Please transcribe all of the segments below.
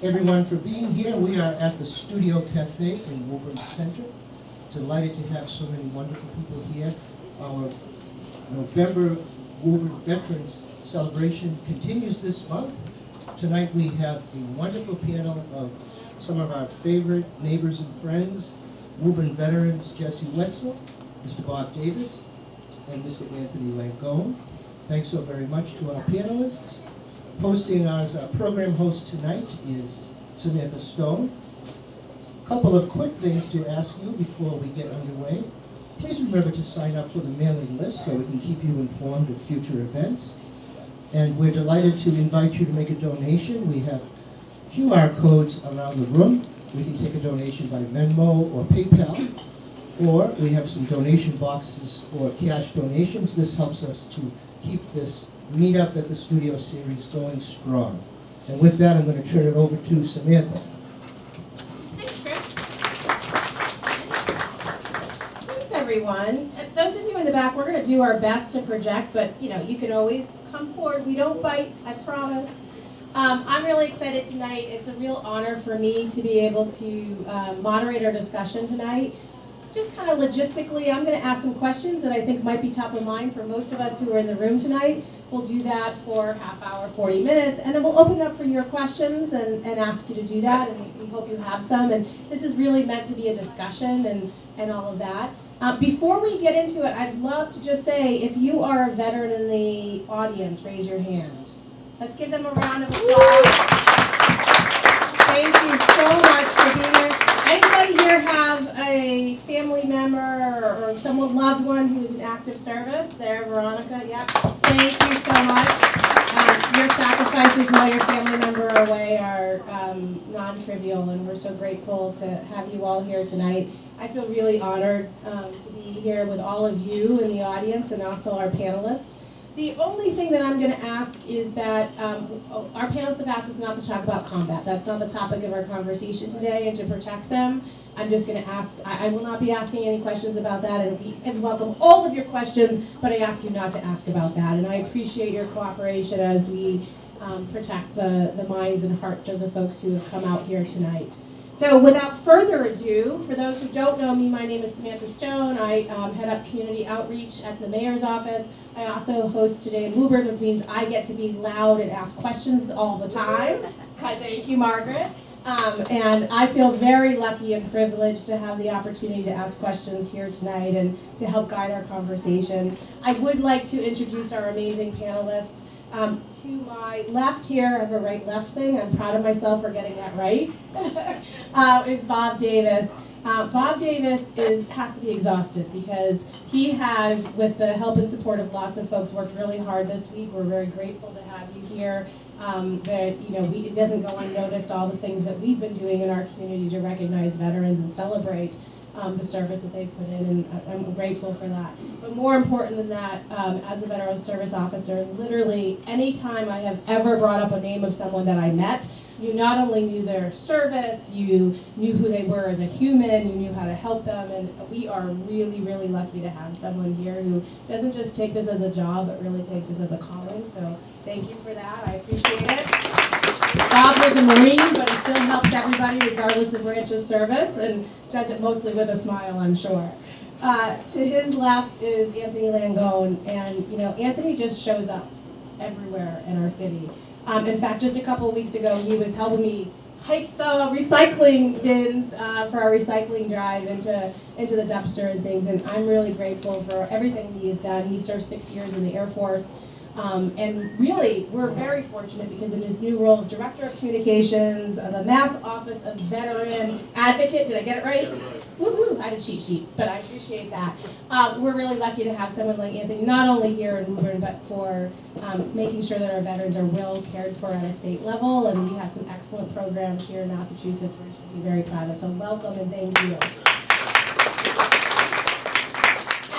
everyone for being here. We are at the Studio Cafe in Woburn Center. Delighted to have so many wonderful people here. Our November Woburn Veterans Celebration continues this month. Tonight we have a wonderful panel of some of our favorite neighbors and friends, Woburn veterans Jesse Wetzel, Mr. Bob Davis, and Mr. Anthony Langone. Thanks so very much to our panelists. Hosting as our program host tonight is Samantha Stone. A couple of quick things to ask you before we get underway. Please remember to sign up for the mailing list so we can keep you informed of future events. And we're delighted to invite you to make a donation. We have QR codes around the room. We can take a donation by Venmo or PayPal, or we have some donation boxes for cash donations. This helps us to keep this meetup at the studio series going strong. And with that, I'm going to turn it over to Samantha. Thanks, Chris. Thanks, everyone. Those of you in the back, we're going to do our best to project, but you can always come forward. We don't bite, I promise. I'm really excited tonight. It's a real honor for me to be able to moderate our discussion tonight. Just kind of logistically, I'm going to ask some questions that I think might be top of mind for most of us who are in the room tonight. We'll do that for half hour, 40 minutes, and then we'll open up for your questions and ask you to do that, and we hope you have some. And this is really meant to be a discussion and all of that. Before we get into it, I'd love to just say, if you are a veteran in the audience, raise your hand. Let's give them a round of applause. Thank you so much for being here. Anybody here have a family member or someone loved one who's in active service? There, Veronica, yep. Thank you so much. Your sacrifices while your family member are away are non-trivial, and we're so grateful to have you all here tonight. I feel really honored to be here with all of you in the audience and also our panelists. The only thing that I'm going to ask is that our panelists have asked us not to talk about combat. That's not the topic of our conversation today, and to protect them, I'm just going to ask, I will not be asking any questions about that, and welcome all of your questions, but I ask you not to ask about that. And I appreciate your cooperation as we protect the minds and hearts of the folks who have come out here tonight. So without further ado, for those who don't know me, my name is Samantha Stone. I head up community outreach at the mayor's office. I also host Today in Woburn, which means I get to be loud and ask questions all the time. Thank you, Margaret. And I feel very lucky and privileged to have the opportunity to ask questions here tonight and to help guide our conversation. I would like to introduce our amazing panelists. To my left here, I have a right-left thing. I'm proud of myself for getting that right. Is Bob Davis. Bob Davis has to be exhausted because he has, with the help and support of lots of folks, worked really hard this week. We're very grateful to have you here. It doesn't go unnoticed all the things that we've been doing in our community to recognize veterans and celebrate the service that they've put in, and I'm grateful for that. But more important than that, as a veteran service officer, literally any time I have ever brought up a name of someone that I met, you not only knew their service, you knew who they were as a human, you knew how to help them, and we are really, really lucky to have someone here who doesn't just take this as a job, but really takes this as a calling. So thank you for that. I appreciate it. Bob was a Marine, but he still helps everybody regardless of branch of service, and does it mostly with a smile, I'm sure. To his left is Anthony Langone, and Anthony just shows up everywhere in our city. In fact, just a couple of weeks ago, he was helping me hike the recycling bins for our recycling drive into the dumpster and things, and I'm really grateful for everything he has done. He served 6 years in the Air Force. And really, we're very fortunate because in his new role of Director of Communications of the Mass Office of Veteran Advocate, did I get it right? Woo-hoo, I had a cheat sheet, but I appreciate that. We're really lucky to have someone like Anthony, not only here in Woburn, but for making sure that our veterans are well cared for at a state level, and we have some excellent programs here in Massachusetts which we should be very proud of. So welcome and thank you.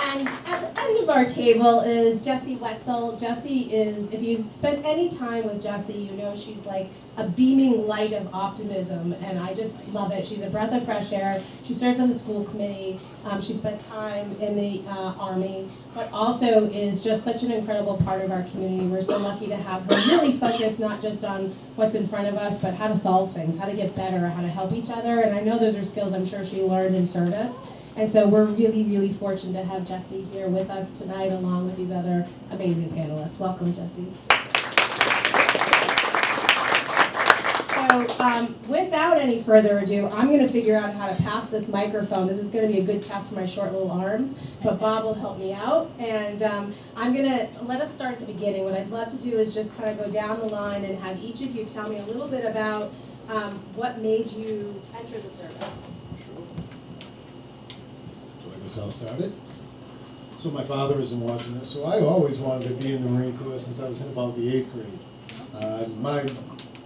And at the end of our table is Jessie Wetzel. Jessie is, if you've spent any time with Jessie, you know she's like a beaming light of optimism, and I just love it. She's a breath of fresh air. She serves on the school committee. She spent time in the Army, but also is just such an incredible part of our community. We're so lucky to have her really focused not just on what's in front of us, but how to solve things, how to get better, how to help each other. And I know those are skills I'm sure she learned in service. And so we're really, really fortunate to have Jessie here with us tonight, along with these other amazing panelists. Welcome, Jessie. So without any further ado, I'm going to figure out how to pass this microphone. This is going to be a good test for my short little arms, but Bob will help me out. And I'm going to let us start at the beginning. What I'd love to do is just kind of go down the line and have each of you tell me a little bit about what made you enter the service. I'll start it. So my father is in Washington, so I always wanted to be in the Marine Corps since I was in about the 8th grade.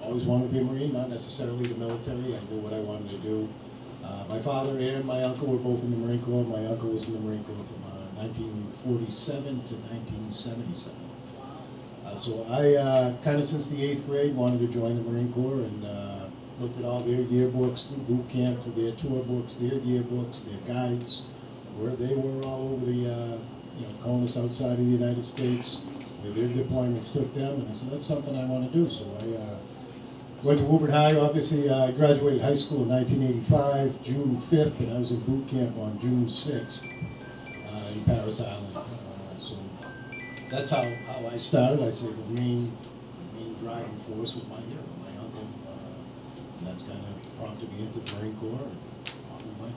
Always wanted to be a Marine, not necessarily the military. I knew what I wanted to do. My father and my uncle were both in the Marine Corps. My uncle was in the Marine Corps from 1947 to 1977. So I kind of since the 8th grade wanted to join the Marine Corps and looked at all their yearbooks through boot camp, for their tour books, their yearbooks, their guides, where they were all over the colonists outside of the United States, where their deployments took them, and I said, that's something I want to do. So I went to Woburn High. Obviously, I graduated high school in 1985, June 5th, and I was in boot camp on June 6th in Parris Island. So that's how I started. I'd say the main driving force was my uncle. And that's kind of prompted me into the Marine Corps, and off we went.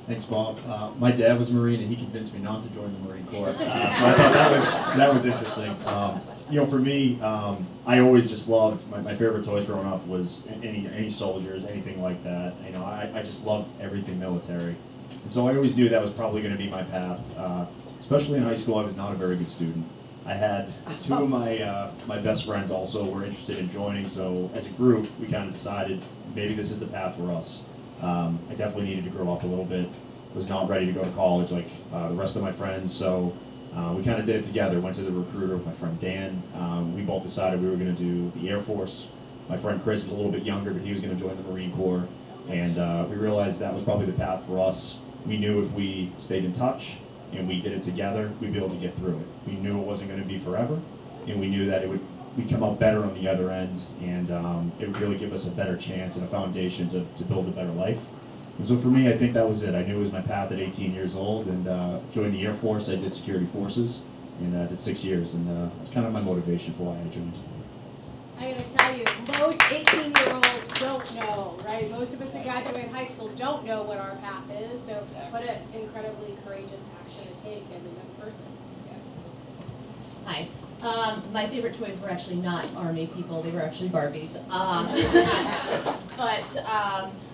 Thanks, Bob. My dad was a Marine, and he convinced me not to join the Marine Corps. So I thought that was interesting. For me, I always just loved my favorite toys growing up was any soldiers, anything like that. I just loved everything military, and so I always knew that was probably going to be my path. Especially in high school, I was not a very good student. I had two of my best friends also were interested in joining, so as a group, we kind of decided maybe this is the path for us. I definitely needed to grow up a little bit. Was not ready to go to college like the rest of my friends, so we kind of did it together. Went to the recruiter with my friend Dan. We both decided we were going to do the Air Force. My friend Chris was a little bit younger, but he was going to join the Marine Corps. And we realized that was probably the path for us. We knew if we stayed in touch and we did it together, we'd be able to get through it. We knew it wasn't going to be forever, and we knew that we'd come out better on the other end, and it would really give us a better chance and a foundation to build a better life. And so for me, I think that was it. I knew it was my path at 18 years old, and joined the Air Force. I did security forces, and did 6 years, and that's kind of my motivation for why I joined. I'm going to tell you, most 18-year-olds don't know, right? Most of us who graduate high school don't know what our path is, so what an incredibly courageous action to take as a young person. Hi. My favorite toys were actually not Army people, they were actually Barbies. But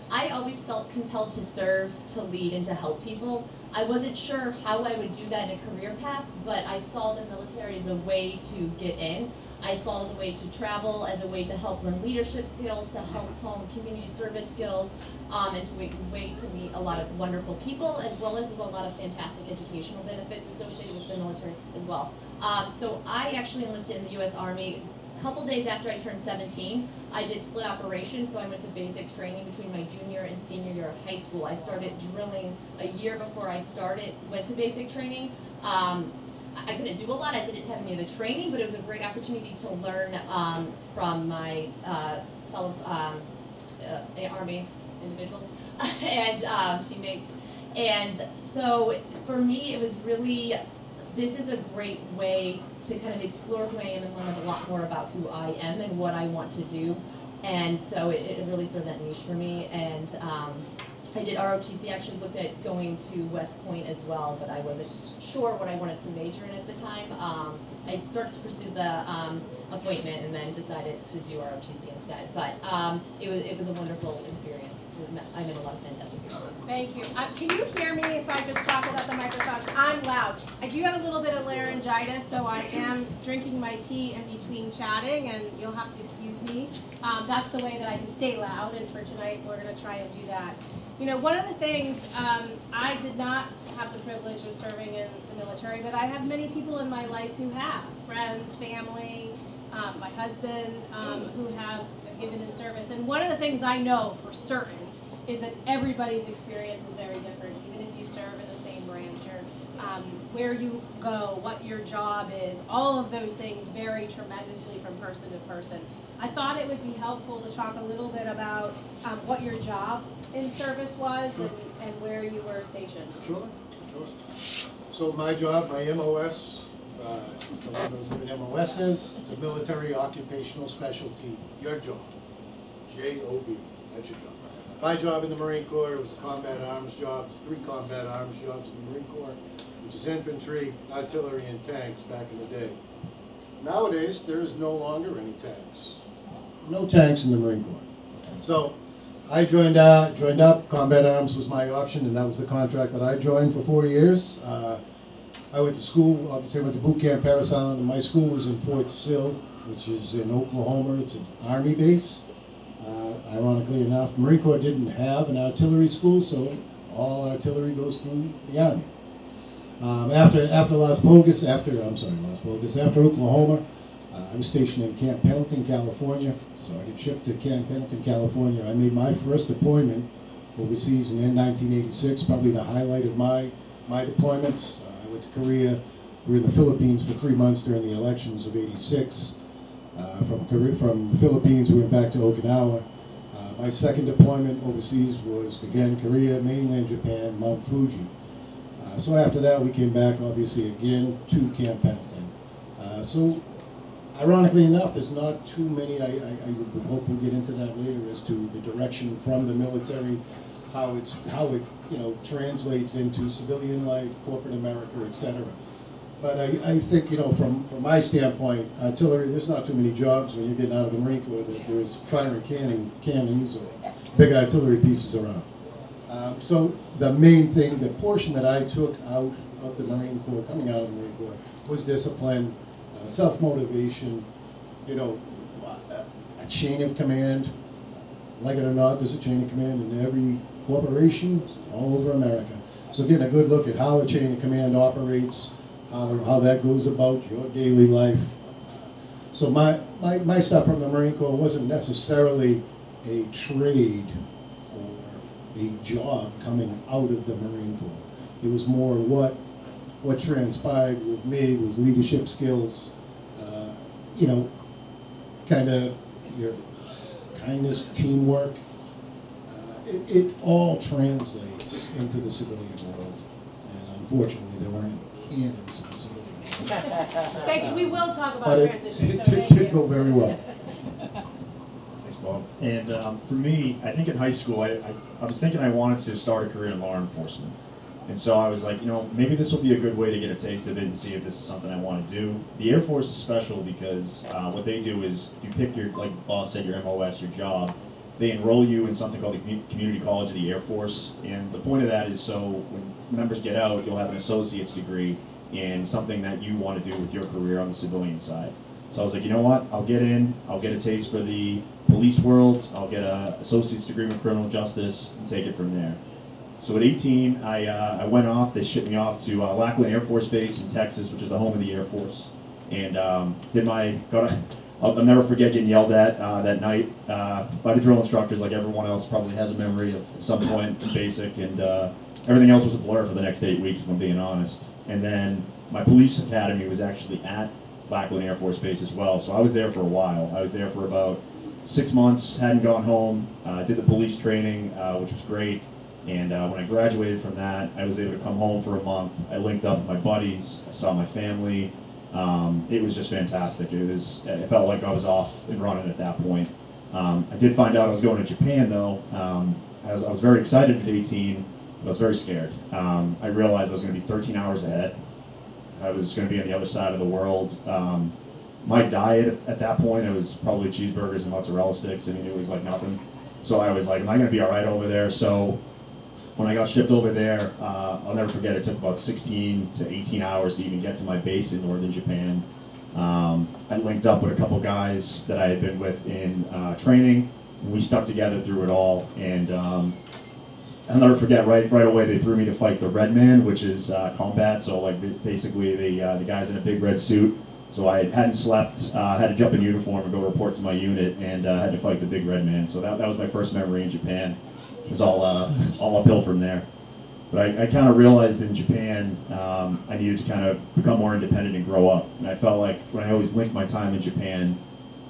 I always felt compelled to serve, to lead, and to help people. I wasn't sure how I would do that in a career path, but I saw the military as a way to get in. I saw it as a way to travel, as a way to help learn leadership skills, to help hone community service skills, and to a way to meet a lot of wonderful people, as well as there's a lot of fantastic educational benefits associated with the military as well. So I actually enlisted in the U.S. Army. A couple days after I turned 17, I did split operations, so I went to basic training between my junior and senior year of high school. I started drilling a year before I went to basic training. I couldn't do a lot as I didn't have any of the training, but it was a great opportunity to learn from my fellow Army individuals and teammates. And so for me, it was really, this is a great way to kind of explore who I am and learn a lot more about who I am and what I want to do. And so it really served that niche for me. And I did ROTC, actually looked at going to West Point as well, but I wasn't sure what I wanted to major in at the time. I started to pursue the appointment and then decided to do ROTC instead. But it was a wonderful experience. I met a lot of fantastic people. Thank you. Can you hear me if I just talk about the microphone? I'm loud. I do have a little bit of laryngitis, so I am drinking my tea in between chatting, and you'll have to excuse me. That's the way that I can stay loud, and for tonight we're going to try and do that. You know, one of the things, I did not have the privilege of serving in the military, but I have many people in my life who have, friends, family, my husband, who have given in service. And one of the things I know for certain is that everybody's experience is very different, even if you serve in the same branch, or where you go, what your job is, all of those things vary tremendously from person to person. I thought it would be helpful to talk a little bit about what your job in service was and where you were stationed. Sure. So my job, my MOS, the one knows what MOS is, it's a military occupational specialty. Your job, JOB, that's your job. My job in the Marine Corps was a combat arms job. It's 3 combat arms jobs in the Marine Corps, which is infantry, artillery, and tanks back in the day. Nowadays, there is no longer any tanks. No tanks in the Marine Corps. So I joined up. Combat arms was my option, and that was the contract that I joined for 4 years. I went to school, obviously I went to boot camp Parris Island, and my school was in Fort Sill, which is in Oklahoma. It's an Army base. Ironically enough, Marine Corps didn't have an artillery school, so all artillery goes through the Army. After Oklahoma, I was stationed in Camp Pendleton, California. So I got shipped to Camp Pendleton, California. I made my first deployment overseas in 1986, probably the highlight of my deployments. I went to Korea. We were in the Philippines for 3 months during the elections of '86. From the Philippines, we went back to Okinawa. My second deployment overseas was, again, Korea, mainland Japan, Mount Fuji. So after that, we came back, obviously, again to Camp Pendleton. So ironically enough, there's not too many, I would hope we'll get into that later, as to the direction from the military, how it translates into civilian life, corporate America, etc. But I think, from my standpoint, artillery, there's not too many jobs when you're getting out of the Marine Corps that there's firing cannons or big artillery pieces around. So the main thing, the portion that I took out of the Marine Corps, coming out of the Marine Corps, was discipline, self-motivation, a chain of command. Like it or not, there's a chain of command in every corporation all over America. So getting a good look at how a chain of command operates, how that goes about your daily life. So my stuff from the Marine Corps wasn't necessarily a trade or a job coming out of the Marine Corps. It was more what transpired with me with leadership skills, kind of your kindness, teamwork. It all translates into the civilian world, and unfortunately there weren't any cannons in the civilian world. Thank you. We will talk about But transition, so it thank did go you. very well. Thanks, Bob. And for me, I think in high school, I was thinking I wanted to start a career in law enforcement. And so I was like, maybe this will be a good way to get a taste of it and see if this is something I want to do. The Air Force is special because what they do is you pick your, like Bob said, your MOS, your job. They enroll you in something called the Community College of the Air Force. And the point of that is so when members get out, you'll have an associate's degree in something that you want to do with your career on the civilian side. So I was like, you know what? I'll get in. I'll get a taste for the police world. I'll get an associate's degree in criminal justice and take it from there. So at 18, I went off. They shipped me off to Lackland Air Force Base in Texas, which is the home of the Air Force, and I'll never forget getting yelled at that night by the drill instructors, like everyone else probably has a memory of at some point in basic, and everything else was a blur for the next 8 weeks, if I'm being honest. And then my police academy was actually at Lackland Air Force Base as well, so I was there for a while. I was there for about 6 months, hadn't gone home, did the police training, which was great. And when I graduated from that, I was able to come home for a month. I linked up with my buddies. I saw my family. It was just fantastic. It felt like I was off and running at that point. I did find out I was going to Japan, though. I was very excited at 18, but I was very scared. I realized I was going to be 13 hours ahead. I was going to be on the other side of the world. My diet at that point, it was probably cheeseburgers and mozzarella sticks. I mean, it was like nothing. So I was like, am I going to be all right over there? So when I got shipped over there, I'll never forget, it took about 16 to 18 hours to even get to my base in northern Japan. I linked up with a couple guys that I had been with in training. We stuck together through it all, and I'll never forget. Right away, they threw me to fight the Red Man, which is combat. So like basically the guys in a big red suit. So I hadn't slept, had to jump in uniform and go report to my unit, and had to fight the big Red Man. So that was my first memory in Japan. It was all uphill from there. But I kind of realized in Japan I needed to kind of become more independent and grow up. And I felt like when I always linked my time in Japan,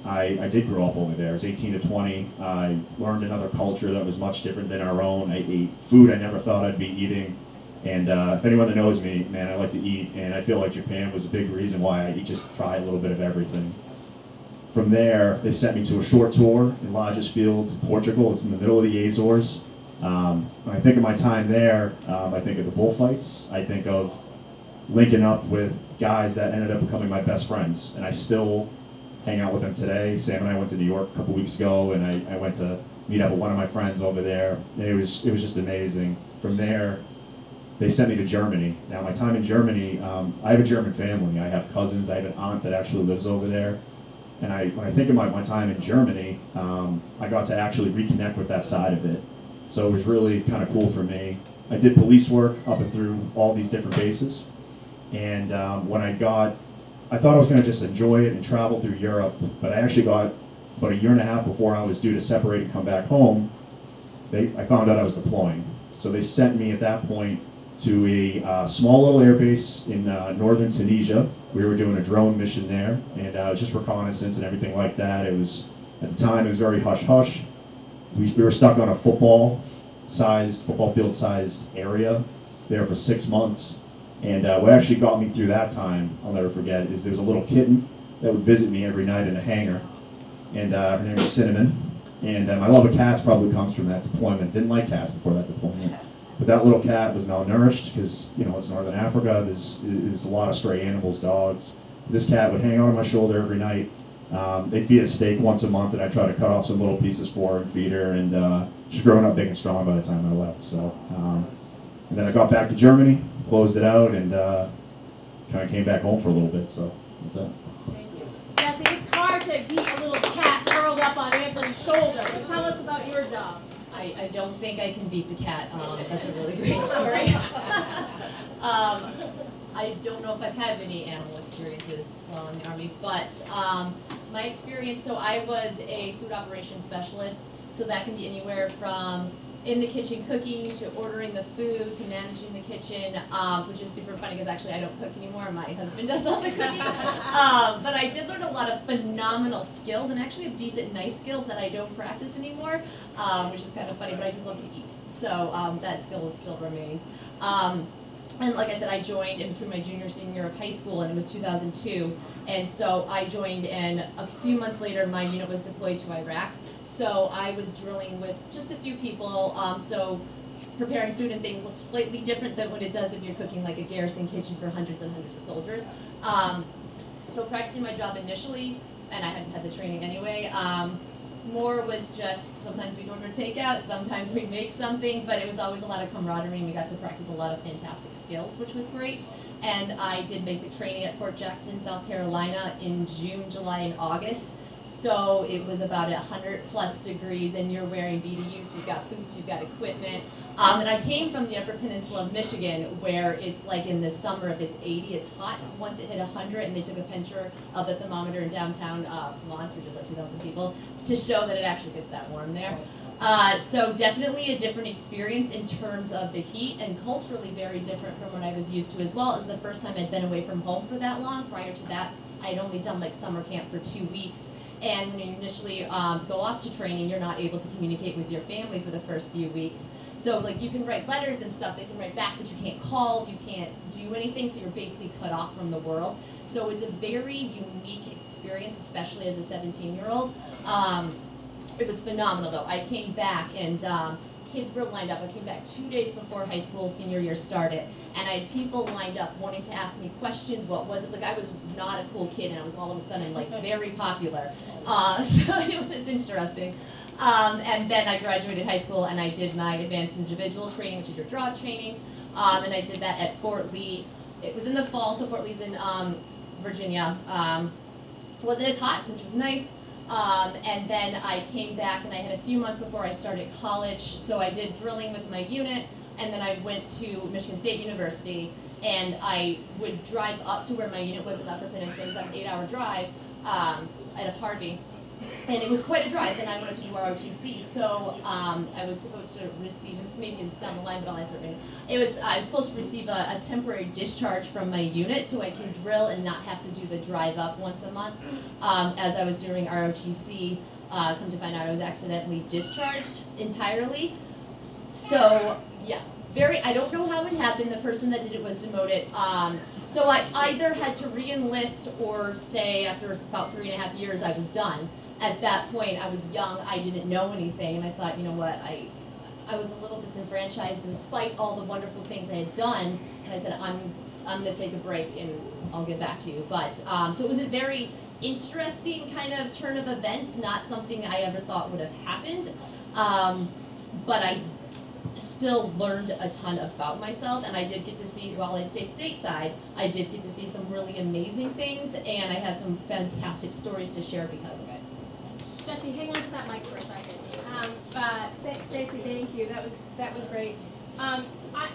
I did grow up over there. I was 18 to 20. I learned another culture that was much different than our own. I ate food I never thought I'd be eating. And if anyone that knows me, man, I like to eat. And I feel like Japan was a big reason why I just try a little bit of everything. From there, they sent me to a short tour in Lajes Fields, Portugal. It's in the middle of the Azores. When I think of my time there, I think of the bullfights. I think of linking up with guys that ended up becoming my best friends. And I still hang out with them today. Sam and I went to New York a couple weeks ago, and I went to meet up with one of my friends over there. And it was just amazing. From there, they sent me to Germany. Now, my time in Germany, I have a German family. I have cousins. I have an aunt that actually lives over there. And when I think of my time in Germany, I got to actually reconnect with that side of it. So it was really kind of cool for me. I did police work up and through all these different bases. And when I thought I was going to just enjoy it and travel through Europe, but I actually got about a year and a half before I was due to separate and come back home, I found out I was deploying. So they sent me at that point to a small little air base in northern Tunisia. We were doing a drone mission there, and it was just reconnaissance and everything like that. It was, at the time, it was very hush-hush. We were stuck on a football field-sized area there for 6 months. And what actually got me through that time, I'll never forget, is there was a little kitten that would visit me every night in a hangar. And her name was Cinnamon. And my love of cats probably comes from that deployment. Didn't like cats before that deployment. But that little cat was malnourished because, it's Northern Africa. There's a lot of stray animals, dogs. This cat would hang on my shoulder every night. They'd feed a steak once a month, and I'd try to cut off some little pieces for her and feed her. And she's growing up big and strong by the time I left. So, and then I got back to Germany, closed it out, and kind of came back home for a little bit. So that's it. Thank you. Jesse, it's hard to beat a little cat curled up on Anthony's shoulder. So tell us about your job. I don't think I can beat the cat. That's a really great story. I don't know if I've had any animal experiences while in the Army, but my experience, so I was a food operations specialist, so that can be anywhere from in the kitchen cooking to ordering the food to managing the kitchen, which is super funny because actually I don't cook anymore. My husband does all the cooking. But I did learn a lot of phenomenal skills and actually have decent knife skills that I don't practice anymore, which is kind of funny, but I do love to eat. So that skill still remains. And like I said, I joined in between my senior year of high school, and it was 2002. And so I joined, and a few months later, my unit was deployed to Iraq. So I was drilling with just a few people. So preparing food and things looked slightly different than what it does if you're cooking like a garrison kitchen for hundreds and hundreds of soldiers. So practicing my job initially, and I hadn't had the training anyway, more was just sometimes we'd order takeout, sometimes we'd make something, but it was always a lot of camaraderie, and we got to practice a lot of fantastic skills, which was great. And I did basic training at Fort Jackson, South Carolina in June, July, and August. So it was about 100+ degrees, and you're wearing BDUs, you've got boots, you've got equipment. And I came from the Upper Peninsula of Michigan, where it's like in the summer, if it's 80, it's hot. Once it hit 100, and they took a picture of the thermometer in downtown Lawrence, which is like 2,000 people, to show that it actually gets that warm there. So definitely a different experience in terms of the heat, and culturally very different from what I was used to, as well as the first time I'd been away from home for that long. Prior to that, I had only done like summer camp for 2 weeks. And when you initially go off to training, you're not able to communicate with your family for the first few weeks. So like you can write letters and stuff, they can write back, but you can't call, you can't do anything, so you're basically cut off from the world. So it's a very unique experience, especially as a 17-year-old. It was phenomenal though. I came back and kids were lined up. I came back 2 days before high school senior year started, and I had people lined up wanting to ask me questions. What was it? Like I was not a cool kid, and I was all of a sudden like very popular. So it was interesting. And then I graduated high school, and I did my advanced individual training, which is your job training, and I did that at Fort Lee. It was in the fall, so Fort Lee's in Virginia. It wasn't as hot, which was nice. And then I came back and I had a few months before I started college, so I did drilling with my unit, and then I went to Michigan State University, and I would drive up to where my unit was in Upper Peninsula. It was about an 8-hour drive out of Harvey. And it was quite a drive, and I wanted to do ROTC, so I was supposed to receive, and maybe it's down the line, but I'll answer it later. I was supposed to receive a temporary discharge from my unit so I can drill and not have to do the drive up once a month. As I was doing ROTC, come to find out I was accidentally discharged entirely. So, yeah. I don't know how it happened. The person that did it was demoted. So I either had to re-enlist or say after about 3.5 years I was done. At that point, I was young, I didn't know anything, and I thought, you know what, I was a little disenfranchised despite all the wonderful things I had done, and I said, I'm gonna take a break and I'll get back to you. But, so it was a very interesting kind of turn of events, not something I ever thought would have happened. But I still learned a ton about myself, and I did get to see, while I stayed stateside, I did get to see some really amazing things, and I have some fantastic stories to share because of it. Jesse, hang on to that mic for a second. Stacey, thank you. That was great. I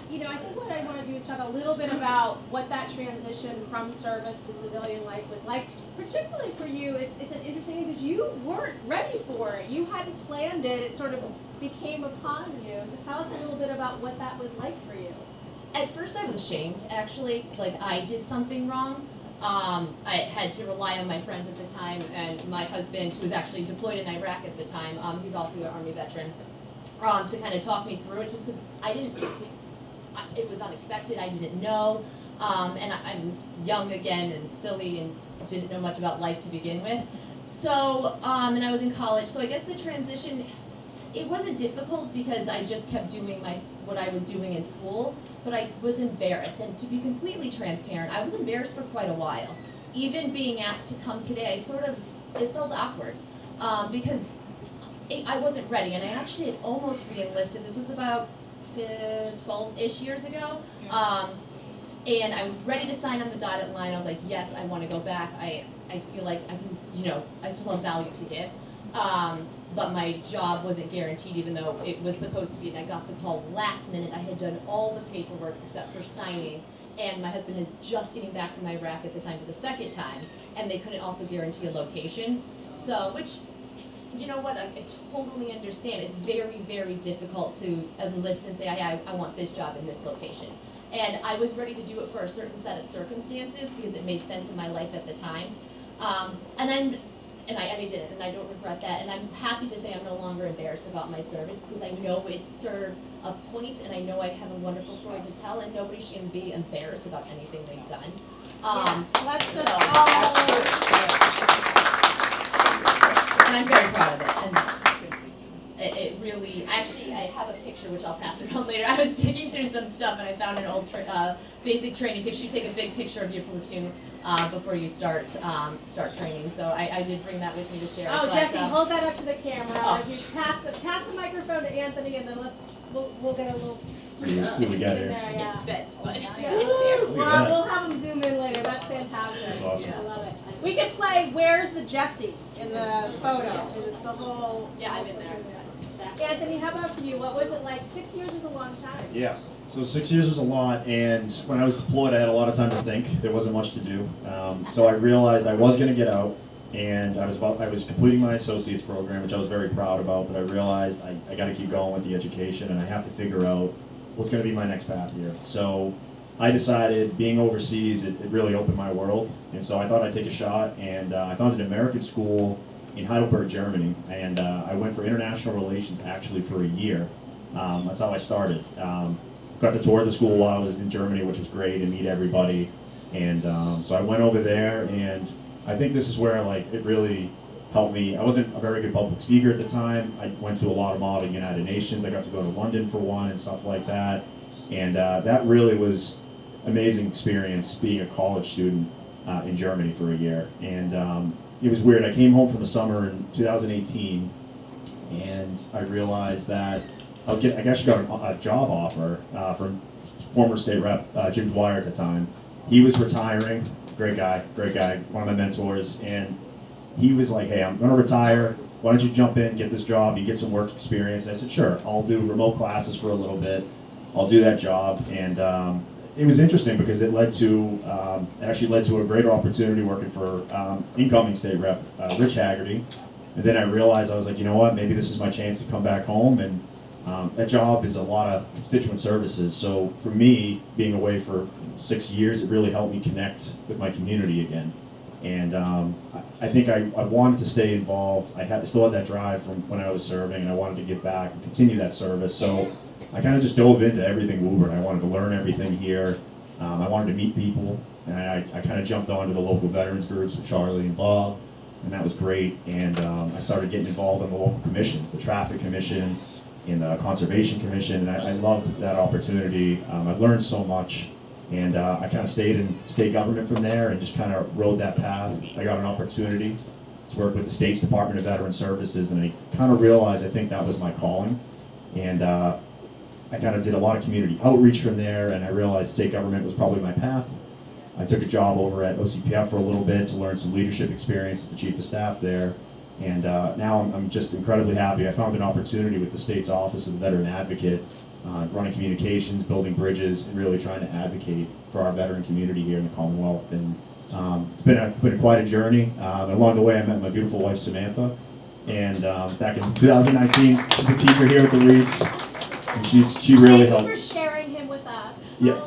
think what I want to do is talk a little bit about what that transition from service to civilian life was like. Particularly for you, it's an interesting thing because you weren't ready for it. You hadn't planned it. It sort of became upon you. So tell us a little bit about what that was like for you. At first, I was ashamed. Actually, like I did something wrong. I had to rely on my friends at the time, and my husband, who was actually deployed in Iraq at the time, he's also an Army veteran, to kind of talk me through it, just because it was unexpected, I didn't know, and I was young again and silly and didn't know much about life to begin with. So, and I was in college, so I guess the transition, it wasn't difficult because I just kept doing what I was doing in school, but I was embarrassed. And to be completely transparent, I was embarrassed for quite a while. Even being asked to come today, it felt awkward because I wasn't ready. And I actually had almost re-enlisted. This was about 12-ish years ago. And I was ready to sign on the dotted line. I was like, yes, I want to go back. I feel like I can, I still have value to give. But my job wasn't guaranteed, even though it was supposed to be, and I got the call last minute. I had done all the paperwork except for signing, and my husband is just getting back from Iraq at the time for the second time, and they couldn't also guarantee a location. So, which, you know what, I totally understand. It's very, very difficult to enlist and say, I want this job in this location. And I was ready to do it for a certain set of circumstances because it made sense in my life at the time. And I did it, and I don't regret that. And I'm happy to say I'm no longer embarrassed about my service because I know it served a point, and I know I have a wonderful story to tell, and nobody should be embarrassed about anything they've done. Let's just and I'm very proud of it. And it really, actually, I have a picture which I'll pass around later. I was digging through some stuff, and I found an old basic training picture. You take a big picture of your platoon before you start training. So I did bring that with me to share. Oh, Jesse, hold that up to the camera. Oh. You pass the microphone to Anthony, and then we'll get a little. See what we got here. It's bits, but it's Woo! there. that. We'll have them zoom in later. That's fantastic. That's awesome. I love it. We could play "Where's the Jesse" in the photo. Is it the little? Yeah, I'm in there. Anthony, how about for you? What was it like? 6 years is a long time. Yeah. So 6 years was a lot, and when I was deployed, I had a lot of time to think. There wasn't much to do. So I realized I was going to get out, and I was completing my associate's program, which I was very proud about. But I realized I got to keep going with the education, and I have to figure out what's going to be my next path here. So I decided, being overseas, it really opened my world, and so I thought I'd take a shot, and I found an American school in Heidelberg, Germany, and I went for international relations actually for a year. That's how I started. Got to tour the school while I was in Germany, which was great, and meet everybody. And so I went over there, and I think this is where it really helped me. I wasn't a very good public speaker at the time. I went to a lot of Model United Nations. I got to go to London for one and stuff like that. And that really was an amazing experience being a college student in Germany for a year. And it was weird. I came home from the summer in 2018, and I realized that I actually got a job offer from former state rep Jim Dwyer at the time. He was retiring. Great guy, one of my mentors. And he was like, hey, I'm gonna retire, why don't you jump in, get this job, you get some work experience. And I said, sure, I'll do remote classes for a little bit, I'll do that job. And it was interesting because it actually led to a greater opportunity working for incoming state rep Rich Haggerty. And then I realized, I was like, you know what, maybe this is my chance to come back home. And that job is a lot of constituent services. So for me, being away for 6 years, it really helped me connect with my community again. And I think I wanted to stay involved. I still had that drive from when I was serving, and I wanted to get back and continue that service. So I kind of just dove into everything Woburn. I wanted to learn everything here. I wanted to meet people, and I kind of jumped onto the local veterans groups with Charlie and Bob, and that was great. And I started getting involved in the local commissions, the Traffic Commission, in the Conservation Commission, and I loved that opportunity. I learned so much, and I kind of stayed in state government from there and just kind of rode that path. I got an opportunity to work with the state's Department of Veteran Services, and I kind of realized I think that was my calling. And I kind of did a lot of community outreach from there, and I realized state government was probably my path. I took a job over at OCPF for a little bit to learn some leadership experience as the chief of staff there. And now I'm just incredibly happy. I found an opportunity with the state's Office of the Veteran Advocate, running communications, building bridges, and really trying to advocate for our veteran community here in the Commonwealth. And it's been quite a journey. Along the way, I met my beautiful wife, Samantha. And back in 2019, she's a teacher here at the Reeves. And she really helped. Thank you for sharing him with us. Yeah.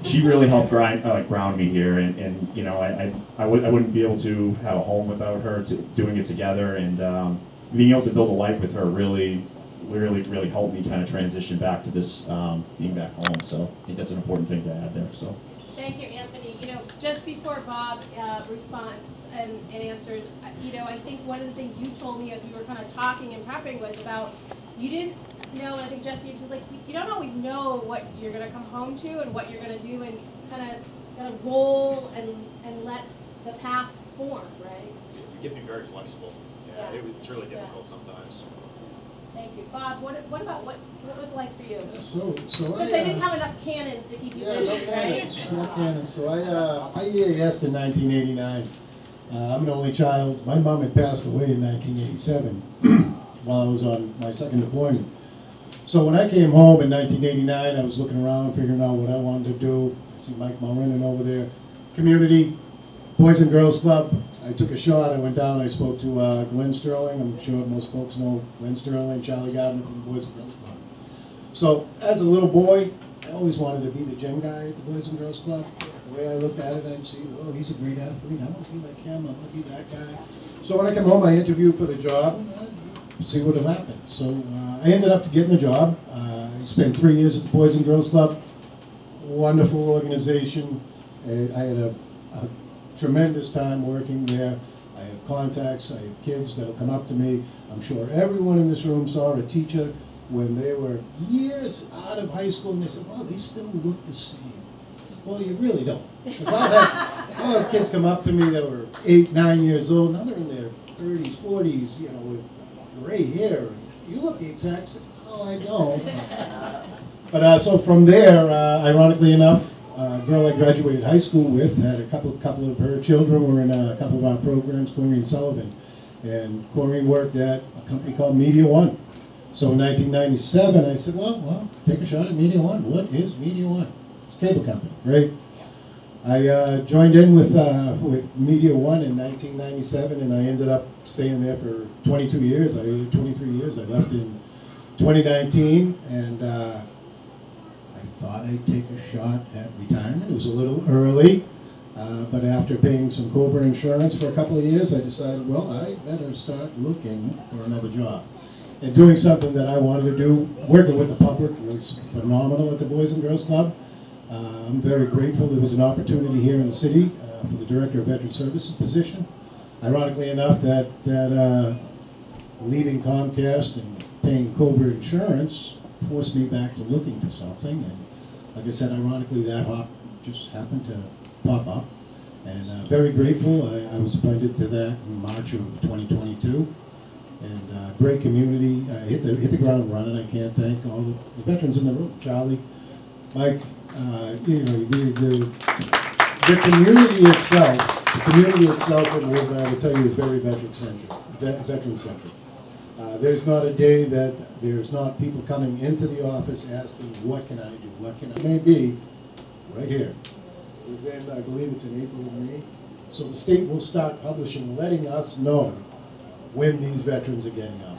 She really helped ground me here, and you know, I wouldn't be able to have a home without her, doing it together, and being able to build a life with her really helped me kind of transition back to this being back home. So I think that's an important thing to add there. So Thank you, Anthony. You know, just before Bob responds and answers, you know, I think one of the things you told me as we were kind of talking and prepping was about you didn't know, and I think Jesse was like, you don't always know what you're going to come home to and what you're going to do, and kind of roll and let the path form, right? You have to be very flexible. Yeah. It's really Yeah. difficult sometimes. Thank you. Bob, what about what was it like for you? So Since I they didn't have enough cannons to keep you yeah, busy, no right? cannons, no cannons. So I EAS'd in 1989. I'm an only child. My mom had passed away in 1987 while I was on my second deployment. So when I came home in 1989, I was looking around, figuring out what I wanted to do. I see Mike Mulrennan over there. Community, Boys and Girls Club. I took a shot. I went down. I spoke to Glenn Sterling. I'm sure most folks know Glenn Sterling, Charlie Gardner from the Boys and Girls Club. So as a little boy, I always wanted to be the gym guy at the Boys and Girls Club. The way I looked at it, I'd see, oh, he's a great athlete. I want to be like him. I want to be that guy. So when I come home, I interviewed for the job. See what will happen. So I ended up getting a job. I spent 3 years at the Boys and Girls Club. Wonderful organization. I had a tremendous time working there. I have contacts. I have kids that'll come up to me. I'm sure everyone in this room saw a teacher when they were years out of high school, and they said, "Oh, they still look the same." Well, you really don't. Because I'll have kids come up to me that were 8, 9 years old. Now they're in their 30s, 40s, you know, with gray hair. You look the exact same. Oh, I don't. But so from there, ironically enough, a girl I graduated high school with had a couple of her children were in a couple of our programs, Corrine Sullivan. And Corrine worked at a company called Media One. So in 1997, I said, well, take a shot at Media One. What is Media One? It's a cable company, right? I joined in with Media One in 1997, and I ended up staying there for 22 years. I did 23 years. I left in 2019, and I thought I'd take a shot at retirement. It was a little early, but after paying some Cobra insurance for a couple of years, I decided, well, I better start looking for another job. And doing something that I wanted to do, working with the public was phenomenal at the Boys and Girls Club. I'm very grateful there was an opportunity here in the city for the Director of Veteran Services position. Ironically enough, that leaving Comcast and paying Cobra insurance forced me back to looking for something. And like I said, ironically, that hop just happened to pop up. And very grateful. I was appointed to that in March of 2022. And great community. Hit the ground running. I can't thank all the veterans in the room. Charlie, Mike, you know, the community itself The community itself in Woburn, I will tell you, is very veteran-centric. There's not a day that there's not people coming into the office asking, what can I do, what can I? It may be right here, within, I believe it's in April or May. So the state will start publishing, letting us know when these veterans are getting out.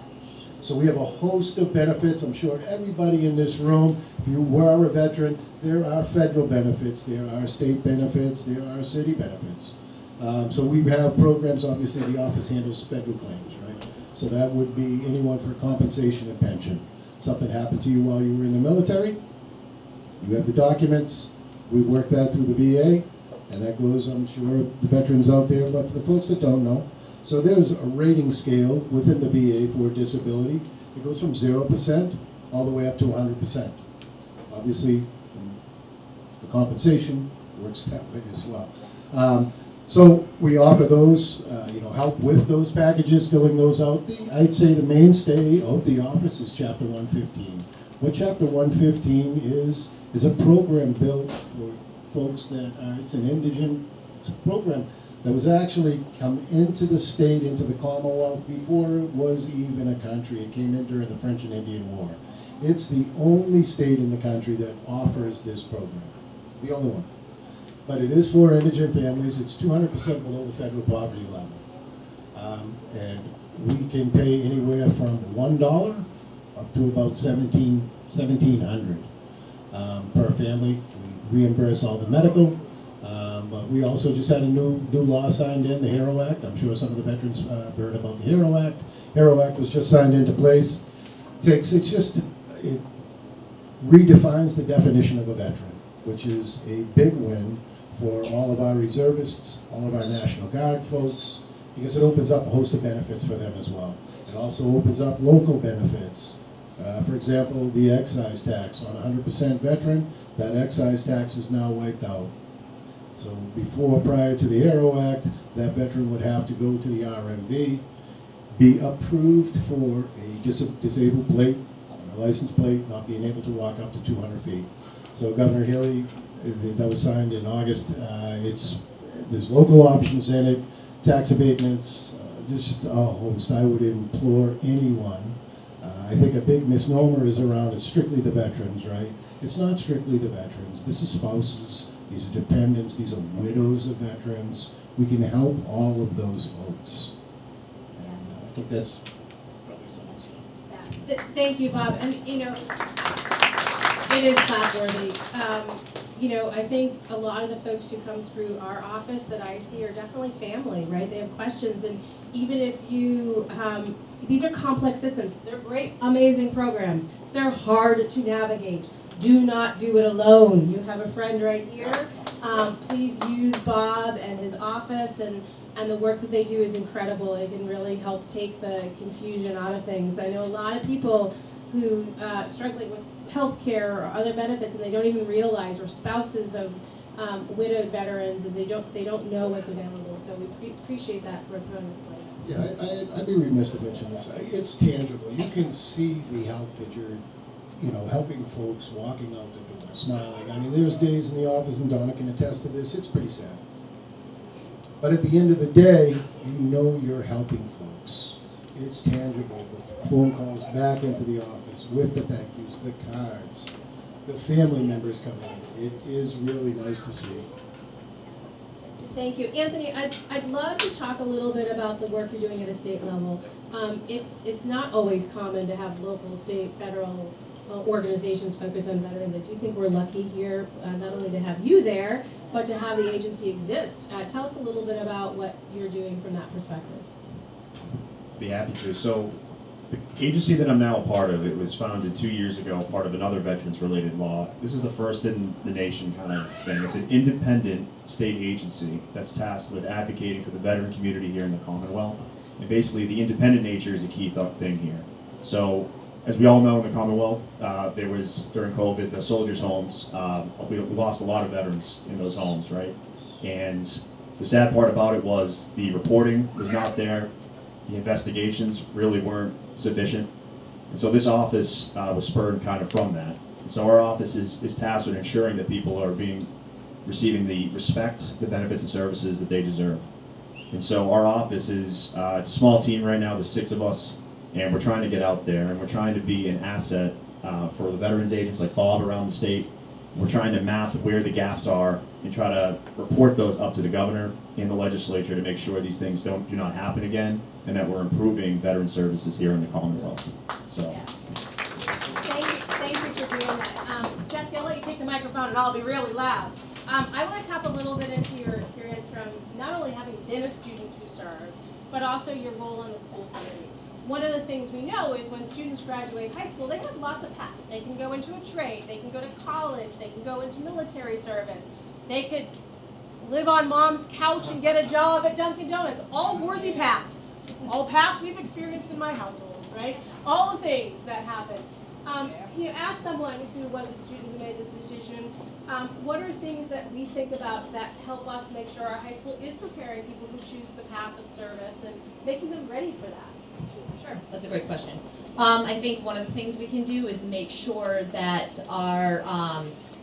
So we have a host of benefits. I'm sure everybody in this room, if you were a veteran, there are federal benefits, there are state benefits, there are city benefits. So we have programs, obviously the office handles federal claims, right? So that would be anyone for compensation and pension. Something happened to you while you were in the military, you have the documents, we work that through the VA, and that goes, I'm sure, the veterans out there, but for the folks that don't know. So there's a rating scale within the VA for disability. It goes from 0% all the way up to 100%. Obviously, the compensation works that way as well. So we offer those, help with those packages, filling those out. I'd say the mainstay of the office is Chapter 115. What Chapter 115 is a program built for folks that are, it's a program that was actually come into the state, into the Commonwealth before it was even a country. It came in during the French and Indian War. It's the only state in the country that offers this program, the only one. But it is for indigent families. It's 200% below the federal poverty level. And we can pay anywhere from $1 up to about $1,700 per family. We reimburse all the medical. But we also just had a new law signed in, the HERO Act. I'm sure some of the veterans heard about the HERO Act. HERO Act was just signed into place. It redefines the definition of a veteran, which is a big win for all of our reservists, all of our National Guard folks, because it opens up a host of benefits for them as well. It also opens up local benefits. For example, the excise tax on 100% veteran, that excise tax is now wiped out. So before, prior to the HERO Act, that veteran would have to go to the RMV, be approved for a disabled plate, a license plate, not being able to walk up to 200 feet. So Governor Healy, that was signed in August, there's local options in it, tax abatements, there's just a host. I would implore anyone. I think a big misnomer is around it's strictly the veterans, right? It's not strictly the veterans. This is spouses, these are dependents, these are widows of veterans. We can help all of those folks. And I think that's probably some of the stuff. Thank you, Bob. And, it is class-worthy. I think a lot of the folks who come through our office that I see are definitely family, right? They have questions, and even if you, these are complex systems. They're great, amazing programs. They're hard to navigate. Do not do it alone. You have a friend right here. Please use Bob and his office, and the work that they do is incredible. It can really help take the confusion out of things. I know a lot of people who struggling with health care or other benefits, and they don't even realize, or spouses of widowed veterans, and they don't know what's available. So we appreciate that for putting this like. Yeah, I'd be remiss to mention this. It's tangible. You can see the help that you're, helping folks walking out the door, smiling. I mean, there's days in the office, and Donna can attest to this, it's pretty sad. But at the end of the day, you're helping folks. It's tangible. The phone calls back into the office with the thank yous, the cards, the family members coming in. It is really nice to see. Thank you. Anthony, I'd love to talk a little bit about the work you're doing at a state level. It's not always common to have local, state, federal organizations focus on veterans. I do think we're lucky here, not only to have you there, but to have the agency exist. Tell us a little bit about what you're doing from that perspective. Be happy to. So the agency that I'm now a part of, it was founded 2 years ago, part of another veterans-related law. This is the first in the nation kind of thing. It's an independent state agency that's tasked with advocating for the veteran community here in the Commonwealth. And basically, the independent nature is a key thing here. So, as we all know, in the Commonwealth, there was, during COVID, the soldiers' homes. We lost a lot of veterans in those homes, right? And the sad part about it was the reporting was not there. The investigations really weren't sufficient. And so this office was spurred kind of from that. And so our office is tasked with ensuring that people are being receiving the respect, the benefits, and services that they deserve. And so our office is, it's a small team right now, there's 6 of us, and we're trying to get out there, and we're trying to be an asset for the veterans agents like Bob around the state. We're trying to map where the gaps are and try to report those up to the governor and the legislature to make sure these things do not happen again, and that we're improving veteran services here in the Commonwealth. So. Yeah. Thank you for doing that. Jesse, I'll let you take the microphone and I'll be really loud. I want to tap a little bit into your experience from not only having been a student who served, but also your role in the school community. One of the things we know is when students graduate high school, they have lots of paths. They can go into a trade, they can go to college, they can go into military service, they could live on mom's couch and get a job at Dunkin' Donuts. All worthy paths. All paths we've experienced in my household, right? All the things that happen. As someone who was a student who made this decision, what are things that we think about that help us make sure our high school is preparing people who choose the path of service and making them ready for that? Sure, that's a great question. I think one of the things we can do is make sure that our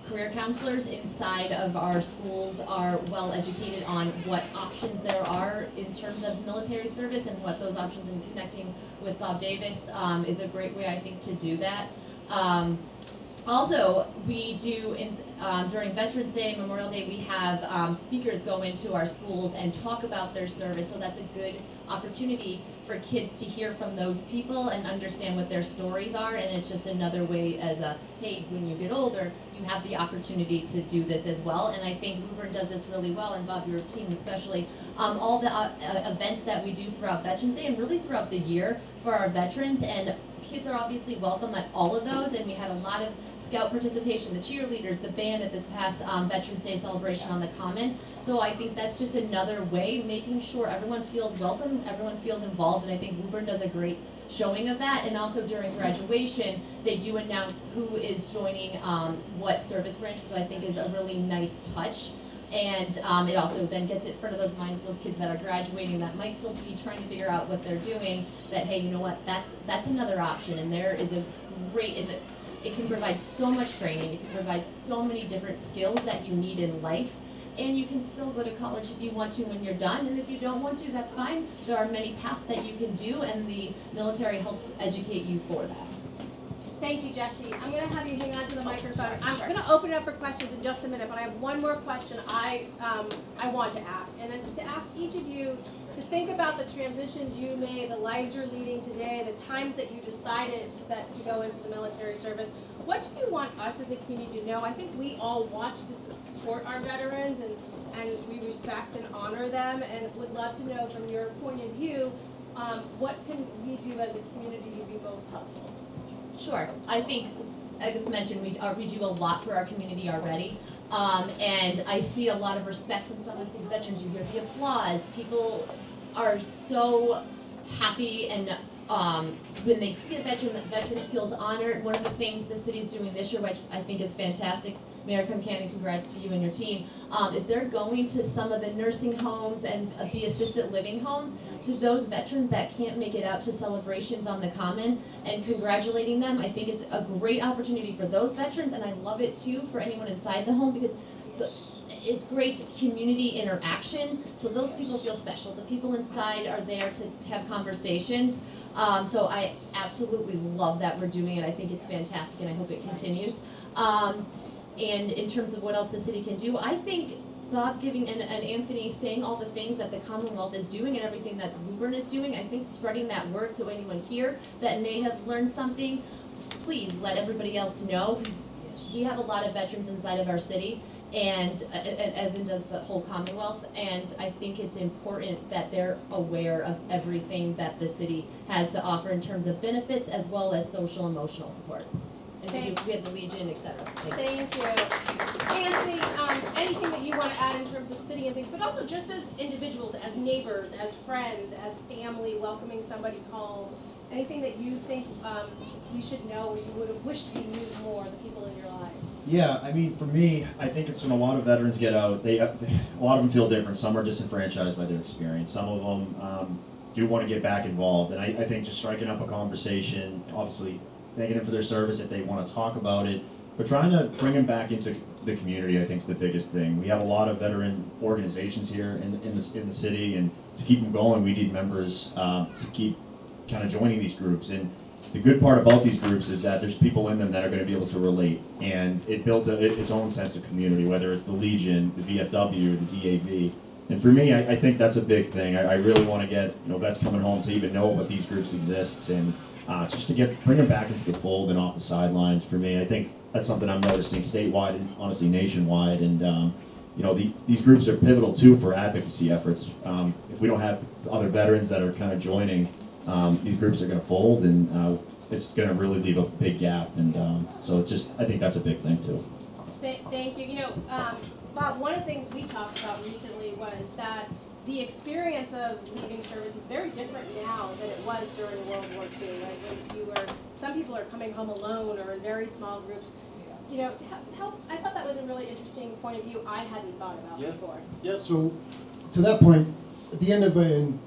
career counselors inside of our schools are well educated on what options there are in terms of military service and what those options in connecting with Bob Davis is a great way, I think, to do that. Also, we do, during Veterans Day, Memorial Day, we have speakers go into our schools and talk about their service, so that's a good opportunity for kids to hear from those people and understand what their stories are, and it's just another way as a, hey, when you get older, you have the opportunity to do this as well, and I think Woburn does this really well, and Bob, your team especially, all the events that we do throughout Veterans Day and really throughout the year for our veterans, and kids are obviously welcome at all of those, and we had a lot of scout participation, the cheerleaders, the band at this past Veterans Day celebration on the Common. So I think that's just another way, making sure everyone feels welcome, everyone feels involved, and I think Woburn does a great showing of that. And also during graduation, they do announce who is joining what service branch, which I think is a really nice touch. And it also then gets it in front of those minds, those kids that are graduating that might still be trying to figure out what they're doing, that, hey, you know what, that's another option, and there is a great, it can provide so much training, it can provide so many different skills that you need in life, and you can still go to college if you want to when you're done, and if you don't want to, that's fine. There are many paths that you can do, and the military helps educate you for that. Thank you, Jesse. I'm going to have you hang on to the microphone. I'm going to open it up for questions in just a minute, but I have one more question I want to ask, and it's to ask each of you to think about the transitions you made, the lives you're leading today, the times that you decided that to go into the military service. What do you want us as a community to know? I think we all want to support our veterans, and we respect and honor them, and would love to know from your point of view, what can we do as a community to be most helpful? Sure. I think, as mentioned, we do a lot for our community already. And I see a lot of respect from some of these veterans. You hear the applause. People are so happy, and when they see a veteran, that veteran feels honored. One of the things the city is doing this year, which I think is fantastic, Mayor Concanon, congrats to you and your team, is they're going to some of the nursing homes and the assisted living homes to those veterans that can't make it out to celebrations on the Common and congratulating them. I think it's a great opportunity for those veterans, and I love it too for anyone inside the home, because it's great community interaction, so those people feel special. The people inside are there to have conversations. So I absolutely love that we're doing it. I think it's fantastic, and I hope it continues. And in terms of what else the city can do, I think Bob giving and Anthony saying all the things that the Commonwealth is doing and everything that Woburn is doing, I think spreading that word so anyone here that may have learned something, please let everybody else know. We have a lot of veterans inside of our city, and as in does the whole Commonwealth, and I think it's important that they're aware of everything that the city has to offer in terms of benefits as well as social emotional support. And we have the Legion, et cetera. Thank you. Anthony, anything that you want to add in terms of city and things, but also just as individuals, as neighbors, as friends, as family, welcoming somebody home, anything that you think we should know or you would have wished we knew more, the people in your lives? Yeah, I mean, for me, I think it's when a lot of veterans get out, a lot of them feel different. Some are disenfranchised by their experience. Some of them do want to get back involved. And I think just striking up a conversation, obviously thanking them for their service if they want to talk about it, but trying to bring them back into the community, I think, is the biggest thing. We have a lot of veteran organizations here in the city, and to keep them going, we need members to keep kind of joining these groups. And the good part about these groups is that there's people in them that are going to be able to relate, and it builds its own sense of community, whether it's the Legion, the VFW, the DAV. And for me, I think that's a big thing. I really want to get vets coming home to even know what these groups exist, and just to bring them back into the fold and off the sidelines. For me, I think that's something I'm noticing statewide and honestly nationwide. And these groups are pivotal too for advocacy efforts. If we don't have other veterans that are kind of joining, these groups are going to fold, and it's going to really leave a big gap. And so I think that's a big thing too. Thank you. Bob, one of the things we talked about recently was that the experience of leaving service is very different now than it was during World War II. Right? Some people are coming home alone or in very small groups. I thought that was a really interesting point of view I hadn't thought about before. Yeah, so to that point, at the end of it, and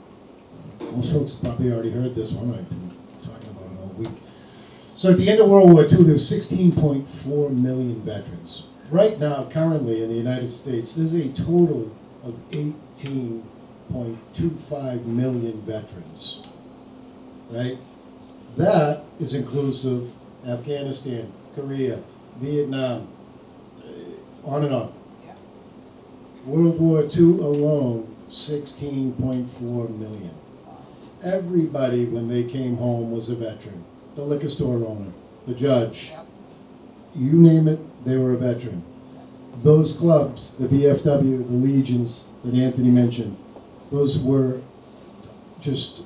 most folks probably already heard this one, I've been talking about it all week. So at the end of World War II, there's 16.4 million veterans. Right now, currently in the United States, there's a total of 18.25 million veterans, right? That is inclusive Afghanistan, Korea, Vietnam, on and on. World War II alone, 16.4 million. Everybody, when they came home, was a veteran. The liquor store owner, the judge, you name it, they were a veteran. Those clubs, the VFW, the Legions that Anthony mentioned, those were just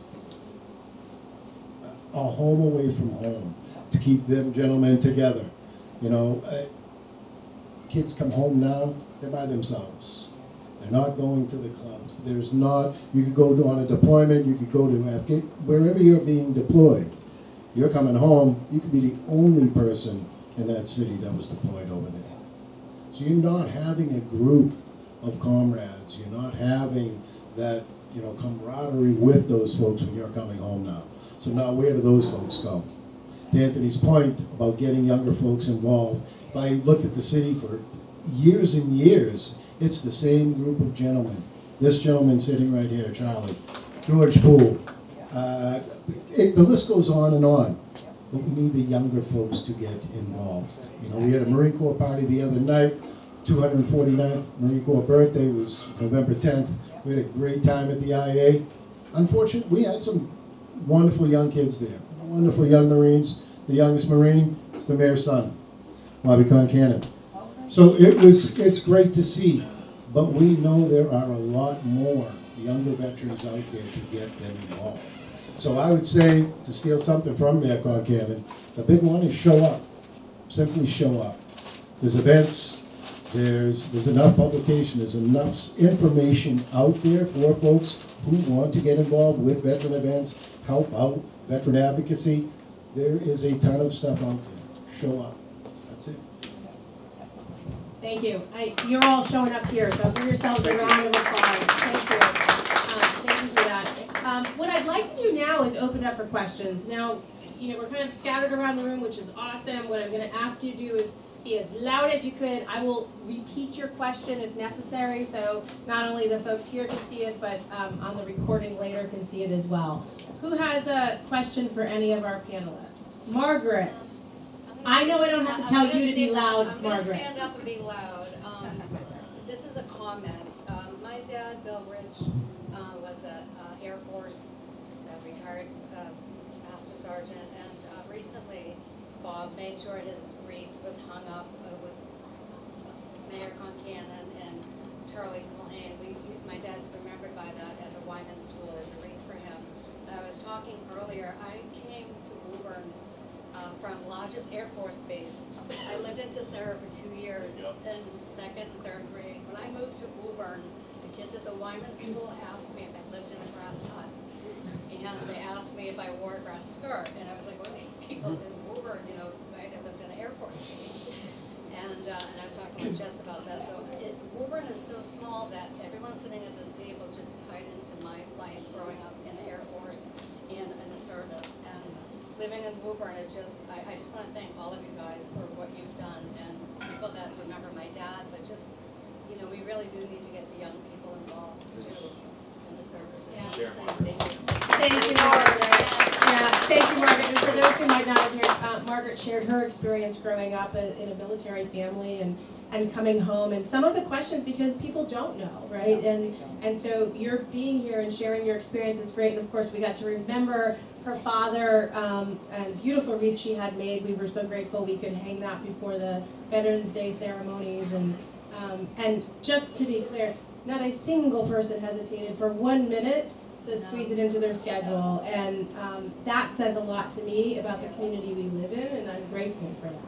a home away from home to keep them gentlemen together. Kids come home now, they're by themselves. They're not going to the clubs. You could go on a deployment, you could go to wherever you're being deployed. You're coming home, you could be the only person in that city that was deployed over there. So you're not having a group of comrades. You're not having that, camaraderie with those folks when you're coming home now. So now where do those folks go? To Anthony's point about getting younger folks involved, if I looked at the city for years and years, it's the same group of gentlemen. This gentleman sitting right here, Charlie, George Poole. The list goes on and on. But we need the younger folks to get involved. We had a Marine Corps party the other night. 249th Marine Corps birthday was November 10th. We had a great time at the IA. Unfortunately, we had some wonderful young kids there. Wonderful young Marines. The youngest Marine is the mayor's son, Bobby Concannon. So it's great to see. But we know there are a lot more younger veterans out there to get them involved. So I would say, to steal something from Mayor Concannon, the big one is show up. Simply show up. There's events, there's enough publication, there's enough information out there for folks who want to get involved with veteran events, help out veteran advocacy. There is a ton of stuff out there. Show up. That's it. Thank you. You're all showing up here, so give yourselves a round of applause. Thank you. Thank you for that. What I'd like to do now is open up for questions. Now, we're kind of scattered around the room, which is awesome. What I'm going to ask you to do is be as loud as you could. I will repeat your question if necessary, so not only the folks here can see it, but on the recording later can see it as well. Who has a question for any of our panelists? Margaret. I know I don't have to tell you to be loud, I'm Margaret. going to stand up and be loud. This is a comment. My dad, Bill Rich, was an Air Force retired Master Sergeant, and recently Bob made sure his wreath was hung up with Mayor Concannon and Charlie Culhane. My dad's remembered by that at the Wyman School as a wreath for him. And I was talking earlier, I came to Woburn from Lodges Air Force Base. I lived in Tessera for 2 years in second and third grade. When I moved to Woburn, the kids at the Wyman School asked me if I lived in a grass hut. And they asked me if I wore a grass skirt. And I was like, what are these people in Woburn, I lived in an Air Force Base. And I was talking with Jess about that. So Woburn is so small that everyone sitting at this table just tied into my life growing up in the Air Force and in the service. And living in Woburn, I just want to thank all of you guys for what you've done. And people that remember my dad, but just, you know, we really do need to get the young people involved too in the services. Yeah. Thank you. Thank you, Margaret. Yeah, thank you, Margaret. And for those who might not have heard, Margaret shared her experience growing up in a military family and coming home, and some of the questions because people don't know, right? And so you're being here and sharing your experience is great. And of course, we got to remember her father and beautiful wreath she had made. We were so grateful we could hang that before the Veterans Day ceremonies. And just to be clear, not a single person hesitated for 1 minute to squeeze it into their schedule. And that says a lot to me about the community we live in, and I'm grateful for that.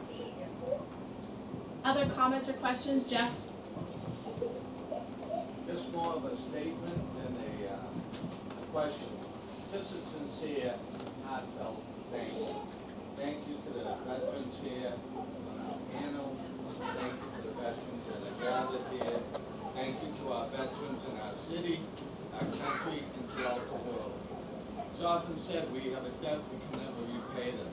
Other comments or questions, Jeff? Just more of a statement than a question. Just a sincere, heartfelt thank you. Thank you to the veterans here on our panel. Thank you to the veterans that are gathered here. Thank you to our veterans in our city, our country, and throughout the world. It's often said we have a debt we can never repay them.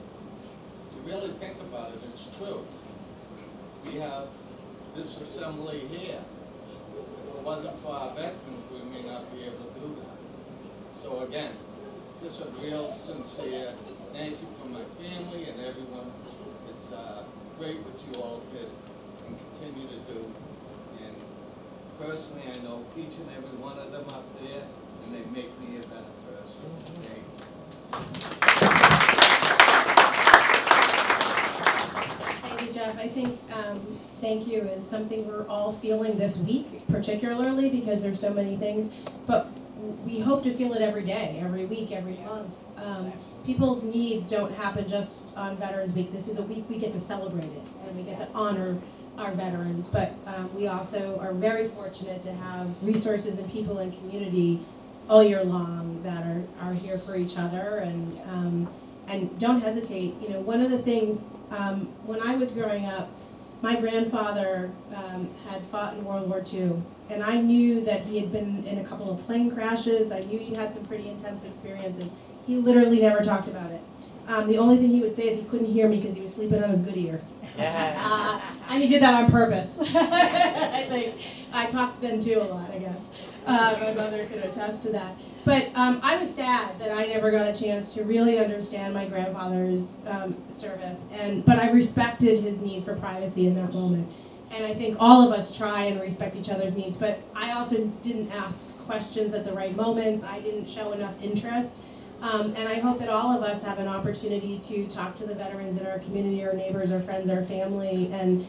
If you really think about it, it's true. We have this assembly here. If it wasn't for our veterans, we may not be able to do that. So again, just a real sincere thank you from my family and everyone. It's great what you all did and continue to do. And personally, I know each and every one of them up there, and they make me a better person. Thank you. Thank you, Jeff. I think thank you is something we're all feeling this week, particularly because there's so many things. But we hope to feel it every day, every week, every month. People's needs don't happen just on Veterans Week. This is a week we get to celebrate it, and we get to honor our veterans. But we also are very fortunate to have resources and people in community all year long that are here for each other and don't hesitate. You know, one of the things when I was growing up, my grandfather had fought in World War II, and I knew that he had been in a couple of plane crashes. I knew he had some pretty intense experiences. He literally never talked about it. The only thing he would say is he couldn't hear me because he was sleeping on his good ear. And he did that on purpose. I think I talked then too a lot, I guess. My mother could attest to that. But I was sad that I never got a chance to really understand my grandfather's service, but I respected his need for privacy in that moment. And I think all of us try and respect each other's needs, but I also didn't ask questions at the right moments. I didn't show enough interest. And I hope that all of us have an opportunity to talk to the veterans in our community, our neighbors, our friends, our family, and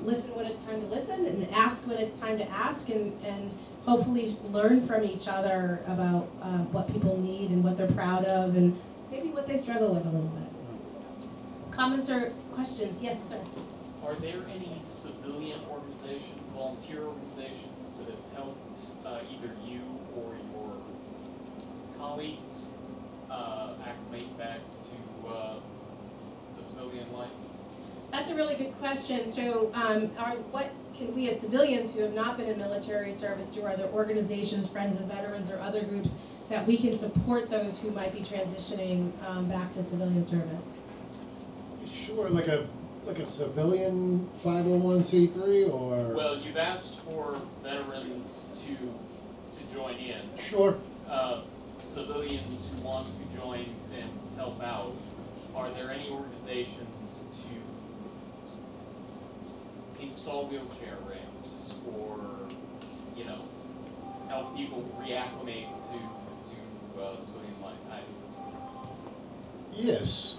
listen when it's time to listen, and ask when it's time to ask, and hopefully learn from each other about what people need and what they're proud of, and maybe what they struggle with a little bit. Comments or questions? Yes, sir. Are there any civilian organizations, volunteer organizations that have helped either you or your colleagues acclimate back to civilian life? That's a really good question. So, what can we as civilians who have not been in military service do? Are there organizations, Friends of Veterans, or other groups that we can support those who might be transitioning back to civilian service? Sure, like a civilian 501c3 or? Well, you've asked for veterans to join in. Sure. Civilians who want to join and help out, are there any organizations to install wheelchair ramps or, you know, help people reacclimate to civilian life? Yes,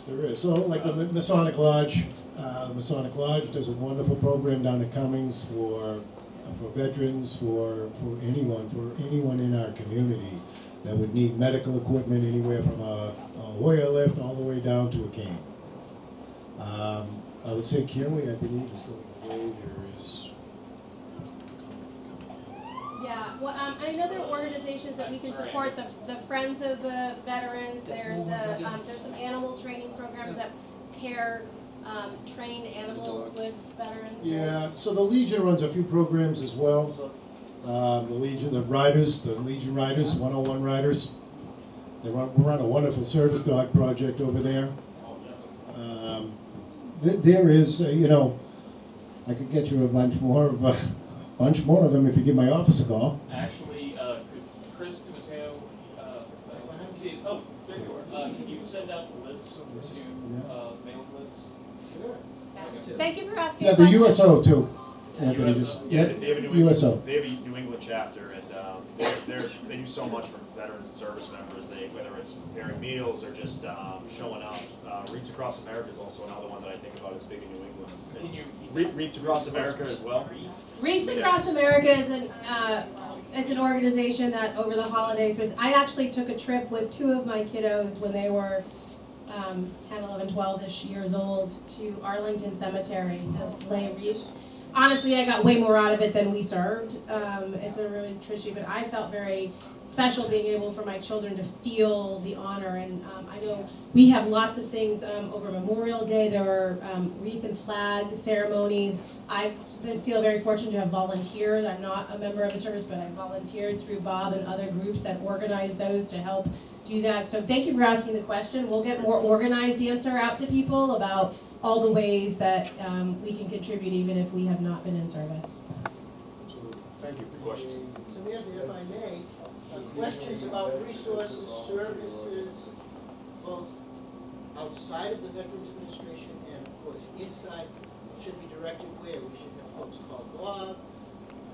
there is. So like the Masonic Lodge, does a wonderful program down at Cummings for veterans, for anyone in our community that would need medical equipment, anywhere from a Hoyer lift all the way down to a cane. I would say Kinley, I believe, is going away. There is. Yeah, well, I know there are organizations that we can support. The Friends of the Veterans. There's some animal training programs that pair trained animals with veterans. Yeah, so the Legion runs a few programs as well. The Legion Riders, 101 Riders. They run a wonderful service dog project over there. There is, I could get you a bunch more of them if you give my office a call. Actually, could Chris DiMatteo, I don't see it, oh, there you are. Can you send out the list to, mailing list? Sure. Thank you for asking Yeah, a the question. USO too. Anthony just, Yeah, they have a New USO. England, they have a New England chapter, and they do so much for veterans and service members. Whether it's preparing meals or just showing up. Reeds Across America is also another one that I think about. It's big in New England. Can you? Reeds Across America as well. Reeds Across America is an organization that over the holidays I actually took a trip with two of my kiddos when they were 10, 11, 12-ish years old to Arlington Cemetery to lay wreaths. Honestly, I got way more out of it than we served. It's a really trishy, but I felt very special being able for my children to feel the honor. And I know we have lots of things over Memorial Day. There are wreath and flag ceremonies. I feel very fortunate to have volunteered. I'm not a member of the service, but I volunteered through Bob and other groups that organize those to help do that. So thank you for asking the question. We'll get more organized answer out to people about all the ways that we can contribute even if we have not been in service. Thank you. Good question. Samantha, if I may, questions about resources, services, both outside of the Veterans Administration and of course inside, should be directed where? We should have folks call Bob,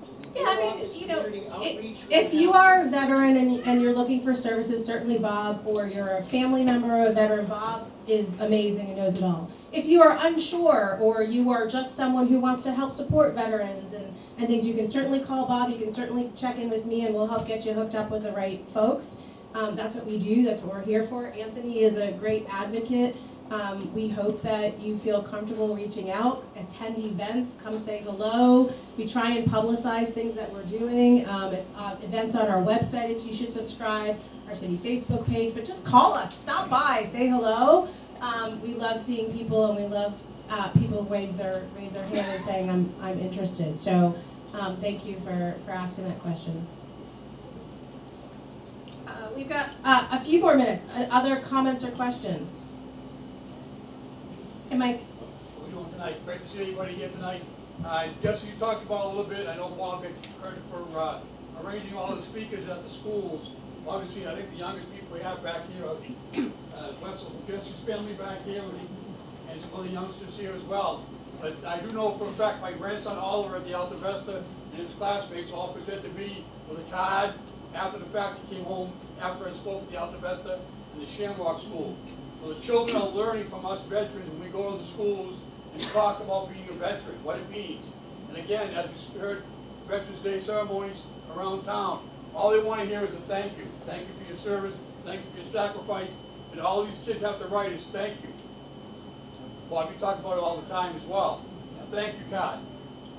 to leave Yeah, their I mean, office, you know, community outreach. If you are a veteran and you're looking for services, certainly Bob, or you're a family member of a veteran, Bob is amazing and knows it all. If you are unsure, or you are just someone who wants to help support veterans and things, you can certainly call Bob, you can certainly check in with me, and we'll help get you hooked up with the right folks. That's what we do, that's what we're here for. Anthony is a great advocate. We hope that you feel comfortable reaching out, attend events, come say hello. We try and publicize things that we're doing. It's events on our website if you should subscribe, our city Facebook page, but just call us, stop by, say hello. We love seeing people, and we love people raise their hand and saying, I'm interested. So thank you for asking that question. We've got a few more minutes. Other comments or questions? Hey, Mike. What are we doing tonight? Great to see everybody here tonight. Jesse, you talked about a little bit. I know Bob got credit for arranging all the speakers at the schools. Obviously, I think the youngest people we have back here are Wessel from Jesse's family back here, and some other youngsters here as well. But I do know for a fact my grandson Oliver at the Alta Vista and his classmates all presented me with a card after the fact. He came home after I spoke at the Alta Vista and the Shamrock School. So the children are learning from us veterans when we go to the schools and talk about being a veteran, what it means. And again, as we heard Veterans Day ceremonies around town, all they want to hear is a thank you. Thank you for your service, thank you for your sacrifice, and all these kids have to write is thank you. Bob, you talk about it all the time as well. A thank you card.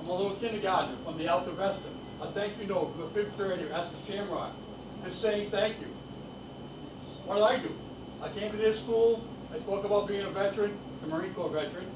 I'm a little kindergartner from the Alta Vista. A thank you note from a 5th grader at the Shamrock. Just saying thank you. What did I do? I came to their school, I spoke about being a veteran, a Marine Corps veteran,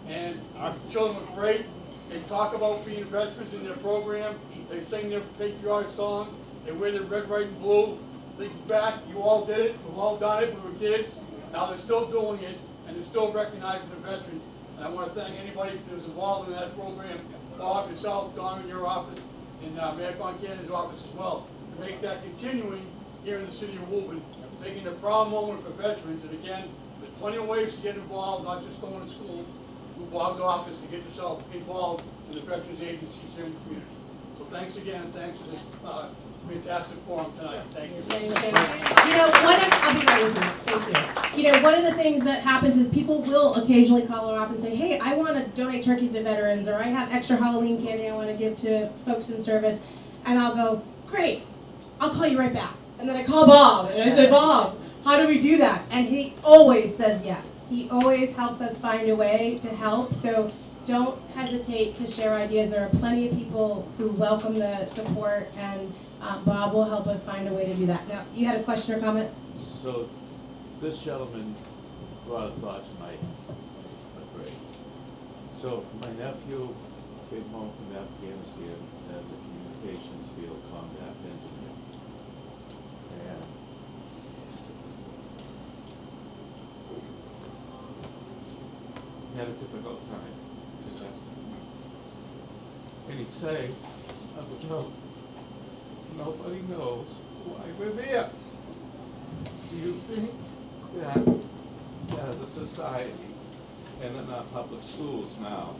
and our children were great. They talk about being veterans in their program, they sing their patriotic song, they wear their red, white, and blue. Think back, you all did it, we've all done it, we were kids. Now they're still doing it, and they're still recognizing the veterans. And I want to thank anybody who was involved in that program, Bob, yourself, Don in your office, and Mayor Concan's office as well, to make that continuing here in the city of Woburn, making a proud moment for veterans. And again, there's plenty of ways to get involved, not just going to school, through Bob's office to get yourself involved in the veterans agencies here in the community. So thanks again, and thanks for this fantastic forum tonight. Thank you. You know, I'll be right with you. Thank you. You know, one of the things that happens is people will occasionally call our office and say, hey, I want to donate turkeys to veterans, or I have extra Halloween candy I want to give to folks in service. And I'll go, great, I'll call you right back. And then I call Bob, and I say, Bob, how do we do that? And he always says yes. He always helps us find a way to help. So don't hesitate to share ideas. There are plenty of people who welcome the support, and Bob will help us find a way to do that. Now, you had a question or comment? So, this gentleman brought a thought to my brain. So, my nephew came home from Afghanistan as a communications field combat engineer. And he had a difficult time adjusting. training say, Joe, nobody knows why we're there. Do you think that as a society and in our public schools now,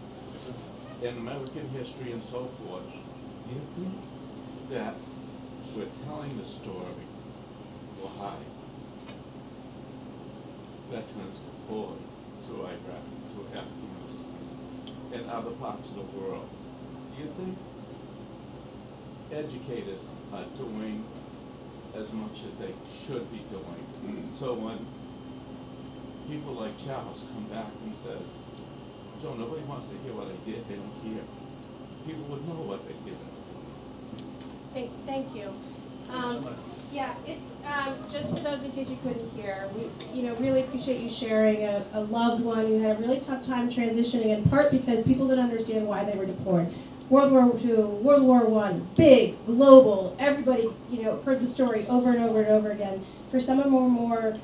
in American history and so forth, do you think that we're telling the story why veterans deployed to Iraq, to Afghanistan, and other parts of the world? Do you think educators are doing as much as they should be doing? So when people like Charles come back and says, Joe, nobody wants to hear what I did, they don't care. People would know what they did. Thank you. Yeah, it's, just for those in case you couldn't hear, we, really appreciate you sharing a loved one who had a really tough time transitioning, in part because people didn't understand why they were deployed. World War II, World War I, big, global, everybody, heard the story over and over and over again. For some of our more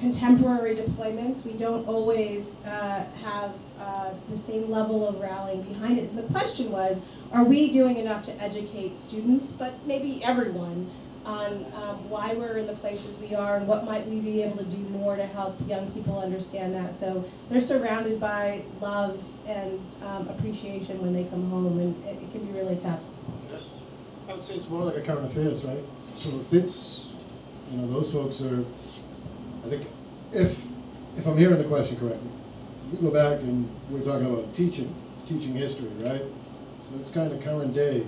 contemporary deployments, we don't always have the same level of rallying behind it. So the question was, are we doing enough to educate students, but maybe everyone, on why we're in the places we are and what might we be able to do more to help young people understand that. So they're surrounded by love and appreciation when they come home, and it can be really tough. I would say it's more like a current affairs, right? So if it's, those folks are, I think, if I'm hearing the question correctly, we go back and we're talking about teaching history, right? So it's kind of current day,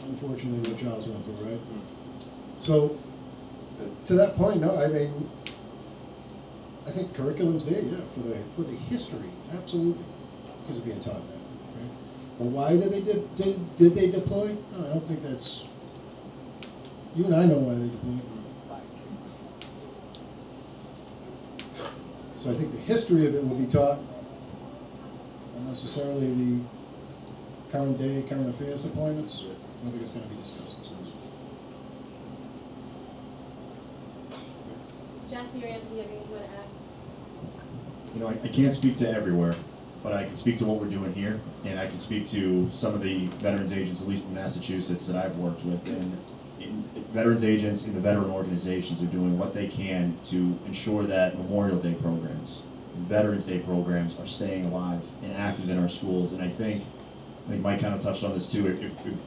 unfortunately, what Charles went through, right? So, to that point, no, I mean, I think the curriculum's there, yeah, for the history, absolutely, because it's being taught that, right? But why did they deploy? No, I don't think that's, you and I know why they deployed. So I think the history of it will be taught, not necessarily the current day, current affairs deployments. I think it's going to be discussed. Jesse or Anthony, have anything you want to add? I can't speak to everywhere, but I can speak to what we're doing here, and I can speak to some of the veterans agents, at least in Massachusetts, that I've worked with. And veterans agents and the veteran organizations are doing what they can to ensure that Memorial Day programs, Veterans Day programs are staying alive and active in our schools. And I think Mike kind of touched on this too.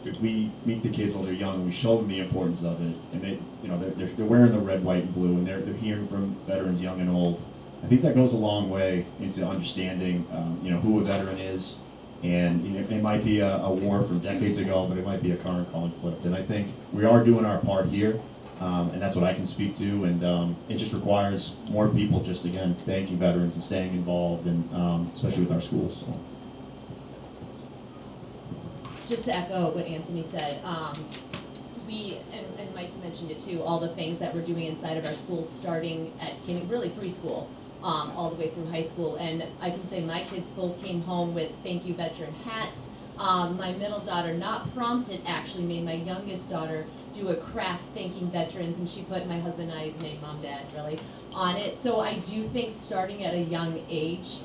If we meet the kids while they're young and we show them the importance of it, and they're wearing the red, white, and blue, and they're hearing from veterans young and old, I think that goes a long way into understanding who a veteran is. And it might be a war from decades ago, but it might be a current conflict. And I think we are doing our part here, and that's what I can speak to. And it just requires more people just, again, thanking veterans and staying involved, and especially with our schools. So. Just to echo what Anthony said, we, and Mike mentioned it too, all the things that we're doing inside of our schools, starting at really preschool, all the way through high school. And I can say my kids both came home with thank you veteran hats. My middle daughter, not prompted, actually made my youngest daughter do a craft thanking veterans, and she put my husband and I's name, Mom, Dad, really, on it. So I do think starting at a young age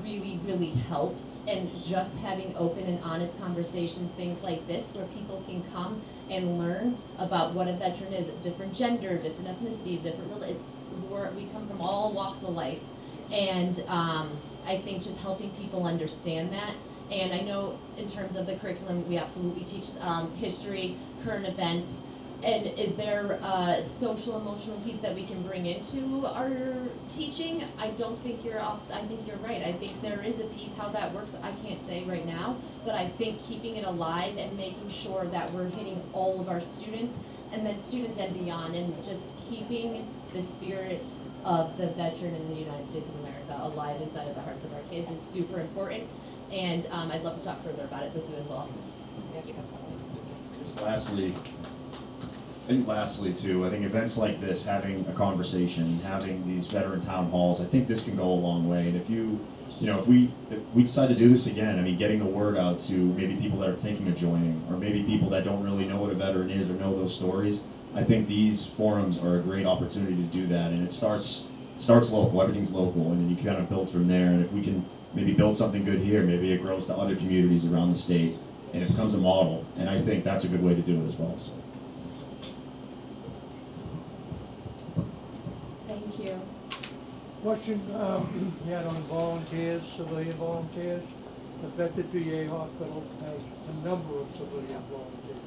really, really helps, and just having open and honest conversations, things like this, where people can come and learn about what a veteran is, different gender, different ethnicity, we come from all walks of life, and I think just helping people understand that. And I know in terms of the curriculum, we absolutely teach history, current events. And is there a social emotional piece that we can bring into our teaching? I don't think you're off. I think you're right. I think there is a piece. How that works, I can't say right now. But I think keeping it alive and making sure that we're hitting all of our students, and then students and beyond, and just keeping the spirit of the veteran in the United States of America alive inside of the hearts of our kids is super important. And I'd love to talk further about it with you as well. Thank you. Just lastly too, I think events like this, having a conversation, having these veteran town halls, I think this can go a long way. And if we decide to do this again, I mean, getting the word out to maybe people that are thinking of joining, or maybe people that don't really know what a veteran is or know those stories, I think these forums are a great opportunity to do that. And it starts local, everything's local, and then you kind of build from there. And if we can maybe build something good here, maybe it grows to other communities around the state. and it becomes a model, and I think that's a good way to do it as well, so. Thank you. Question you had on volunteers, civilian volunteers. The Bedford VA Hospital has a number of civilian volunteers.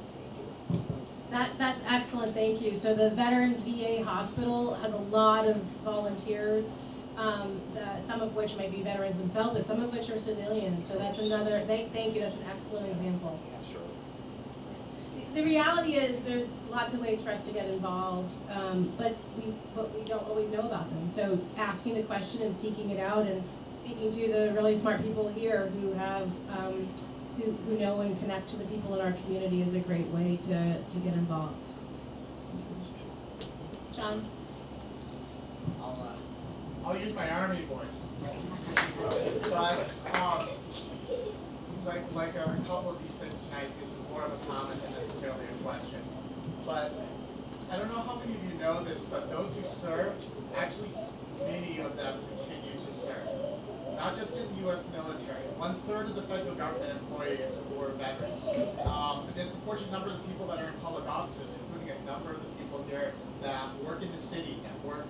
That's excellent, thank you. So the Veterans VA Hospital has a lot of volunteers, some of which may be veterans themselves, but some of which are civilians. So that's another, thank you, that's an excellent example. The reality is, there's lots of ways for us to get involved, but we don't always know about them. So asking the question and seeking it out and speaking to the really smart people here who have, who know and connect to the people in our community is a great way to get involved. John? I'll use my Army voice. But, like a couple of these things tonight, this is more of a comment than necessarily a question. But I don't know how many of you know this, but those who served, actually many of them continue to serve. Not just in the U.S. military. 1/3 of the federal government employees were veterans. A disproportionate number of the people that are in public offices, including a number of the people here that work in the city, that work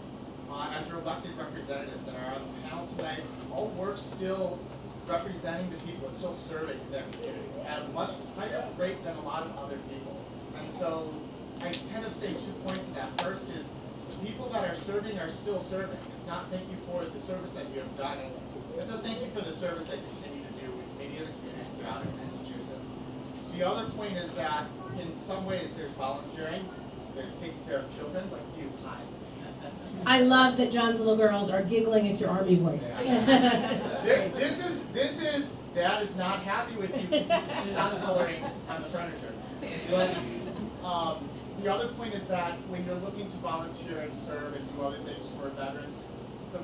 as their elected representatives that are on the panel tonight, all work still representing the people and still serving their communities at a much higher rate than a lot of other people. And so I kind of say 2 points to that. First is the people that are serving are still serving. It's not thank you for the service that you have done. It's a thank you for the service that you continue to do in many of the communities throughout Massachusetts. The other point is that in some ways there's volunteering, there's taking care of children like you. Hi. I love that John's little girls are giggling at your Army voice. This is Dad is not happy with you. Stop coloring on the furniture. But the other point is that when you're looking to volunteer and serve and do other things for veterans, the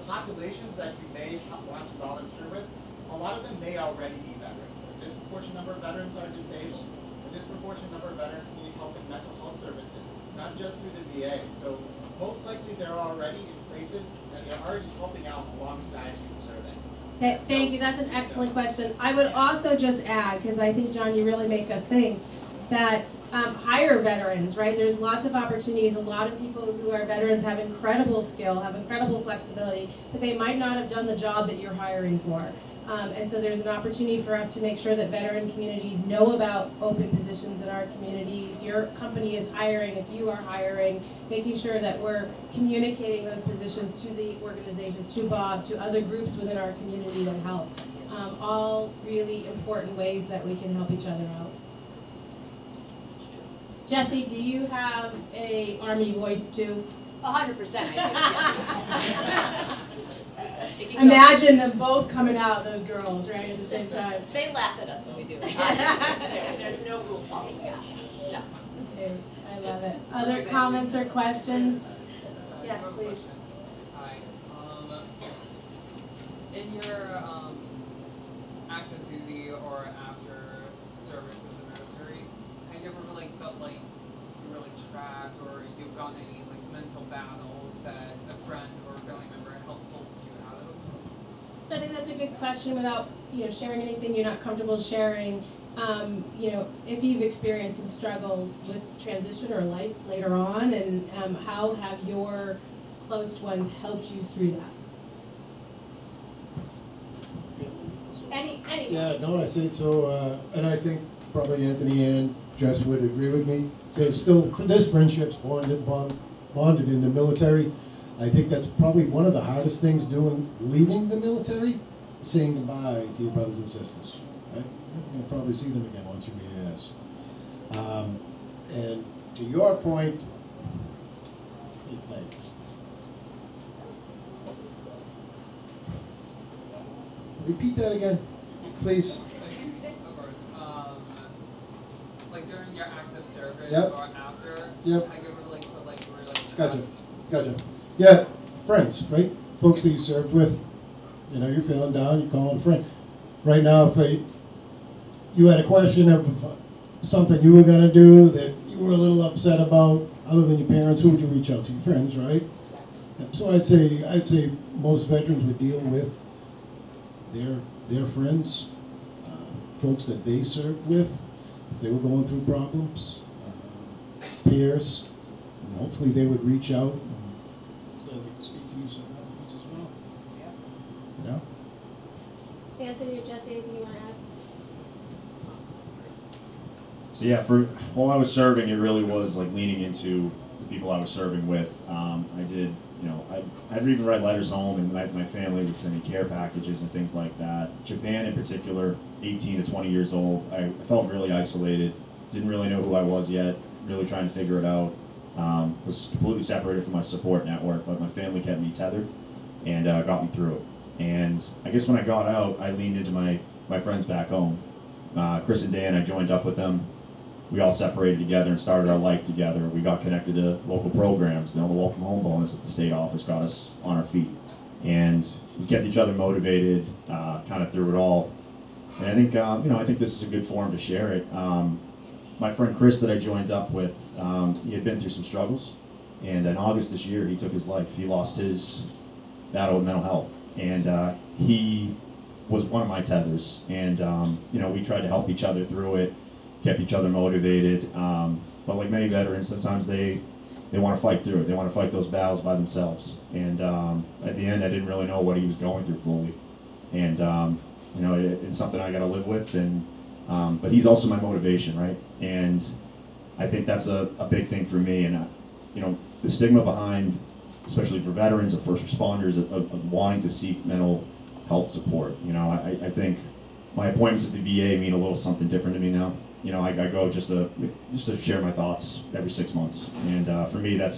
populations that you may want to volunteer with, a lot of them may already be veterans. A disproportionate number of veterans are disabled. A disproportionate number of veterans need help with mental health services, not just through the VA. So most likely they're already in places and they're already helping out alongside you in serving. Thank you, that's an excellent question. I would also just add, because I think, John, you really make us think, that hire veterans, right? There's lots of opportunities. A lot of people who are veterans have incredible skill, have incredible flexibility, but they might not have done the job that you're hiring for. And so there's an opportunity for us to make sure that veteran communities know about open positions in our community. If your company is hiring, if you are hiring, making sure that we're communicating those positions to the organizations, to Bob, to other groups within our community that help. All really important ways that we can help each other out. Jesse, do you have a Army voice too? 100% I do, yes. It can go- Imagine them both coming out, those girls, right, at the same time. They laugh at us when we do it, honestly. There's no rule following that. No. Okay, I love it. Other comments or questions? Yes, please. Hi. In your active duty or after service in the military, have you ever really felt like you really trapped or you've gotten any like mental battles that a friend or a family member helped pull you out of? So I think that's a good question without, sharing anything you're not comfortable sharing. If you've experienced some struggles with transition or life later on, and how have your close ones helped you through that? Any. Yeah, no, I see. So, and I think probably Anthony and Jess would agree with me. There's friendships bonded in the military. I think that's probably one of the hardest things leaving the military, saying goodbye to your brothers and sisters. Right? You'll probably see them again once you re-ask. And to your point, repeat that again, please. Of course. Like during your active service Yep. or after, Yep. have you ever like felt like you were like trapped? Gotcha. Yeah, friends, right? Folks that you served with, you're feeling down, you call a friend. Right now, if you had a question of something you were gonna do that you were a little upset about, other than your parents, who would you reach out to? Your friends, right? So I'd say most veterans would deal with their friends. folks that they served with, if they were going through problems, peers, and hopefully they would reach out. So I'd like to speak to you some as well. Yeah. Anthony or Jesse, anything you want to add? So yeah, for while I was serving, it really was like leaning into the people I was serving with. I did, I'd even write letters home, and my family would send me care packages and things like that. Japan in particular, 18 to 20 years old, I felt really isolated, didn't really know who I was yet, really trying to figure it out. Was completely separated from my support network, but my family kept me tethered and got me through it. And I guess when I got out, I leaned into my friends back home. Chris and Dan, I joined up with them. We all separated together and started our life together. We got connected to local programs. The Welcome Home bonus at the state office got us on our feet. And we kept each other motivated kind of through it all. And I think, I think this is a good forum to share it. My friend Chris that I joined up with, he had been through some struggles. And in August this year, he took his life. He lost his battle with mental health. And he was one of my tethers. And, we tried to help each other through it, kept each other motivated. But like many veterans, sometimes they want to fight through it. They want to fight those battles by themselves. And at the end, I didn't really know what he was going through fully. And, it's something I got to live with. And but he's also my motivation, right? And I think that's a big thing for me. And, the stigma behind, especially for veterans or first responders, of wanting to seek mental health support. I think my appointments at the VA mean a little something different to me now. I go just to share my thoughts every 6 months. And for me, I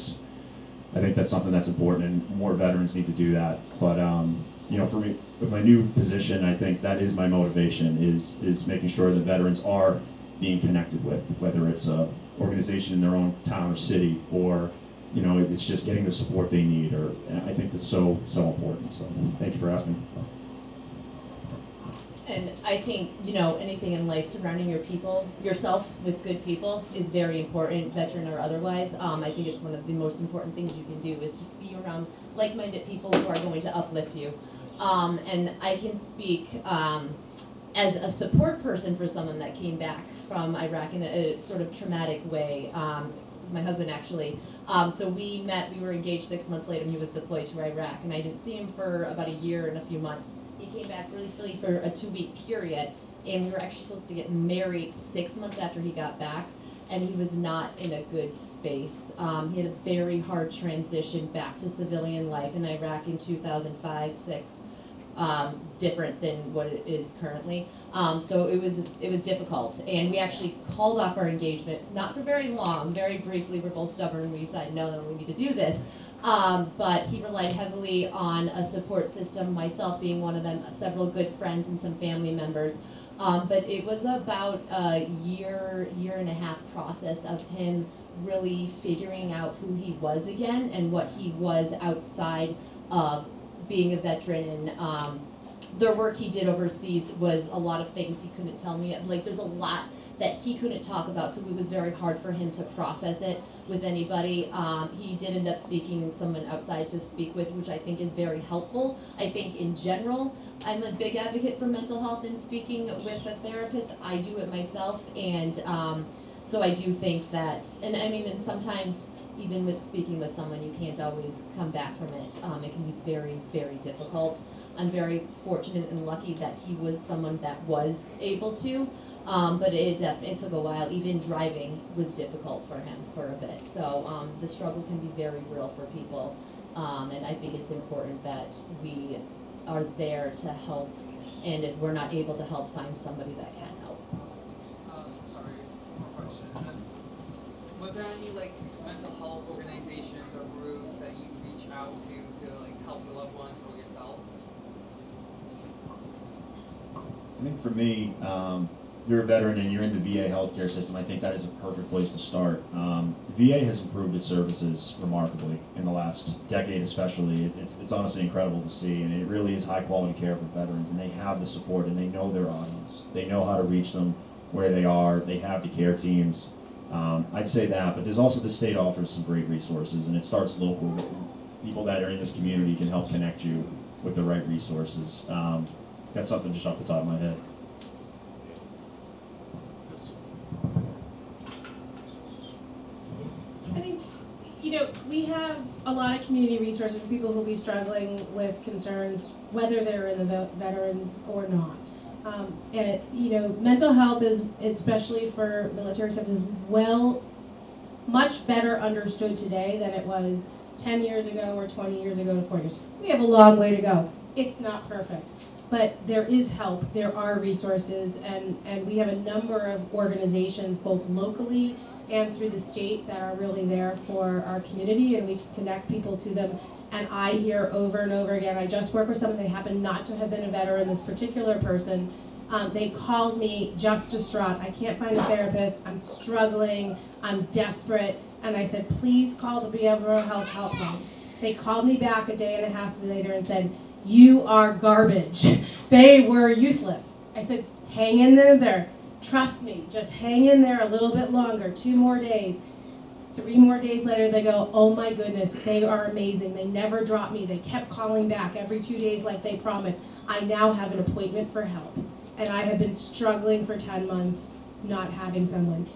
think that's something that's important, and more veterans need to do that. But, for me, with my new position, I think that is my motivation, is making sure that veterans are being connected with, whether it's a organization in their own town or city, or it's just getting the support they need. And I think that's so important. So thank you for asking. And I think, anything in life surrounding yourself with good people is very important, veteran or otherwise. I think it's one of the most important things you can do is just be around like-minded people who are going to uplift you. And I can speak as a support person for someone that came back from Iraq in a sort of traumatic way. It was my husband, actually. So we met, we were engaged 6 months later, and he was deployed to Iraq. And I didn't see him for about a year and a few months. He came back really fully for a 2-week period, and we were actually supposed to get married 6 months after he got back, and he was not in a good space. He had a very hard transition back to civilian life in Iraq in 2005-06, different than what it is currently. So it was difficult, and we actually called off our engagement, not for very long, very briefly. We're both stubborn. We decided, no, we need to do this. But he relied heavily on a support system, myself being one of them, several good friends and some family members. But it was about a year and a half process of him really figuring out who he was again and what he was outside of being a veteran. And the work he did overseas was a lot of things he couldn't tell me. Like, there's a lot that he couldn't talk about, so it was very hard for him to process it with anybody. He did end up seeking someone outside to speak with, which I think is very helpful. I think in general, I'm a big advocate for mental health and speaking with a therapist. I do it myself, and so I do think that, and I mean, and sometimes even with speaking with someone, you can't always come back from it. It can be very, very difficult. I'm very fortunate and lucky that he was someone that was able to. But it took a while. Even driving was difficult for him for a bit. So the struggle can be very real for people. And I think it's important that we are there to help. And if we're not able to help, find somebody that can help. Sorry, one more question. Was there any mental health organizations or groups that you reach out to help your loved ones or yourselves? I think for me, you're a veteran and you're in the VA healthcare system, I think that is a perfect place to start. The VA has improved its services remarkably in the last decade especially. It's honestly incredible to see, and it really is high quality care for veterans, and they have the support and they know their audience. They know how to reach them where they are. They have the care teams. I'd say that, but there's also the state offers some great resources, and it starts local. People that are in this community can help connect you with the right resources. That's something just off the top of my head. you know, we have a lot of community resources for people who'll be struggling with concerns, whether they're in the veterans or not. And, you know, mental health is, especially for military stuff, is much better understood today than it was 10 years ago or 20 years ago to 4 years. We have a long way to go. It's not perfect, but there is help, there are resources, and we have a number of organizations, both locally and through the state, that are really there for our community, and we can connect people to them. And I hear over and over again, I just worked with someone, they happen not to have been a veteran, this particular person, they called me just distraught. I can't find a therapist, I'm struggling, I'm desperate, and I said, please call the behavioral health helpline. They called me back a day and a half later and said, you are garbage. They were useless. I said, hang in there. Trust me, just hang in there a little bit longer, 2 more days. 3 more days later, they go, oh my goodness, they are amazing. They never dropped me. They kept calling back every 2 days like they promised. I now have an appointment for help. And I have been struggling for 10 months not having someone.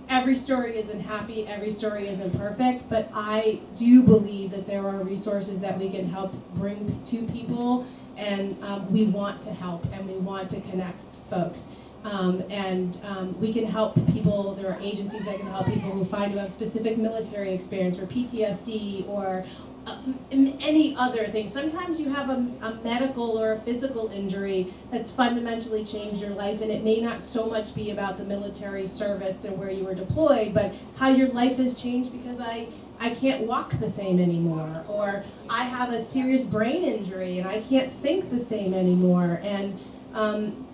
Every story isn't happy, every story isn't perfect, but I do believe that there are resources that we can help bring to people, and we want to help and we want to connect folks. We can help people, there are agencies that can help people who find who have specific military experience or PTSD or any other thing. Sometimes you have a medical or a physical injury that's fundamentally changed your life, and it may not so much be about the military service and where you were deployed, but how your life has changed because I can't walk the same anymore, or I have a serious brain injury and I can't think the same anymore. And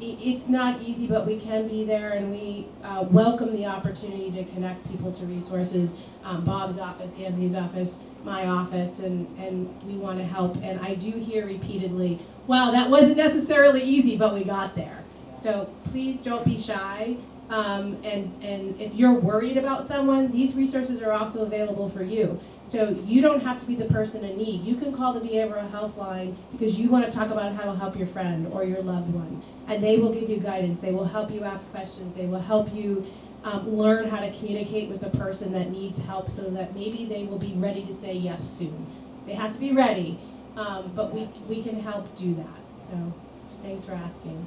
it's not easy, but we can be there, and we welcome the opportunity to connect people to resources. Bob's office, Anthony's office, my office, and we want to help. And I do hear repeatedly, wow, that wasn't necessarily easy, but we got there. So please don't be shy. And if you're worried about someone, these resources are also available for you. So you don't have to be the person in need. You can call the behavioral health line because you want to talk about how to help your friend or your loved one. And they will give you guidance. They will help you ask questions. They will help you learn how to communicate with the person that needs help so that maybe they will be ready to say yes soon. They have to be ready, but we can help do that. So thanks for asking.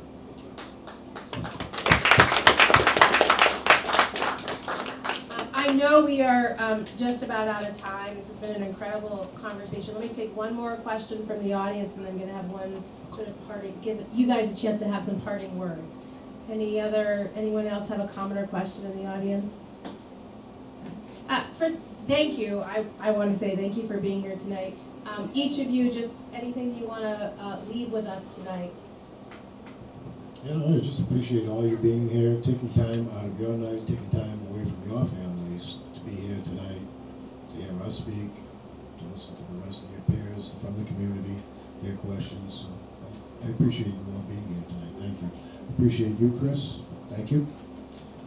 I know we are just about out of time. This has been an incredible conversation. Let me take one more question from the audience, and then I'm going to have one sort of parting, give you guys a chance to have some parting words. Anyone else have a comment or question in the audience? First, thank you. I want to say thank you for being here tonight. Each of you, just anything you want to leave with us tonight. You know, I just appreciate all you being here, taking time out of your night, taking time away from your families to be here tonight, to hear us speak, to listen to the rest of your peers from the community, their questions. So I appreciate you all being here tonight. Thank you. Appreciate you, Chris. Thank you.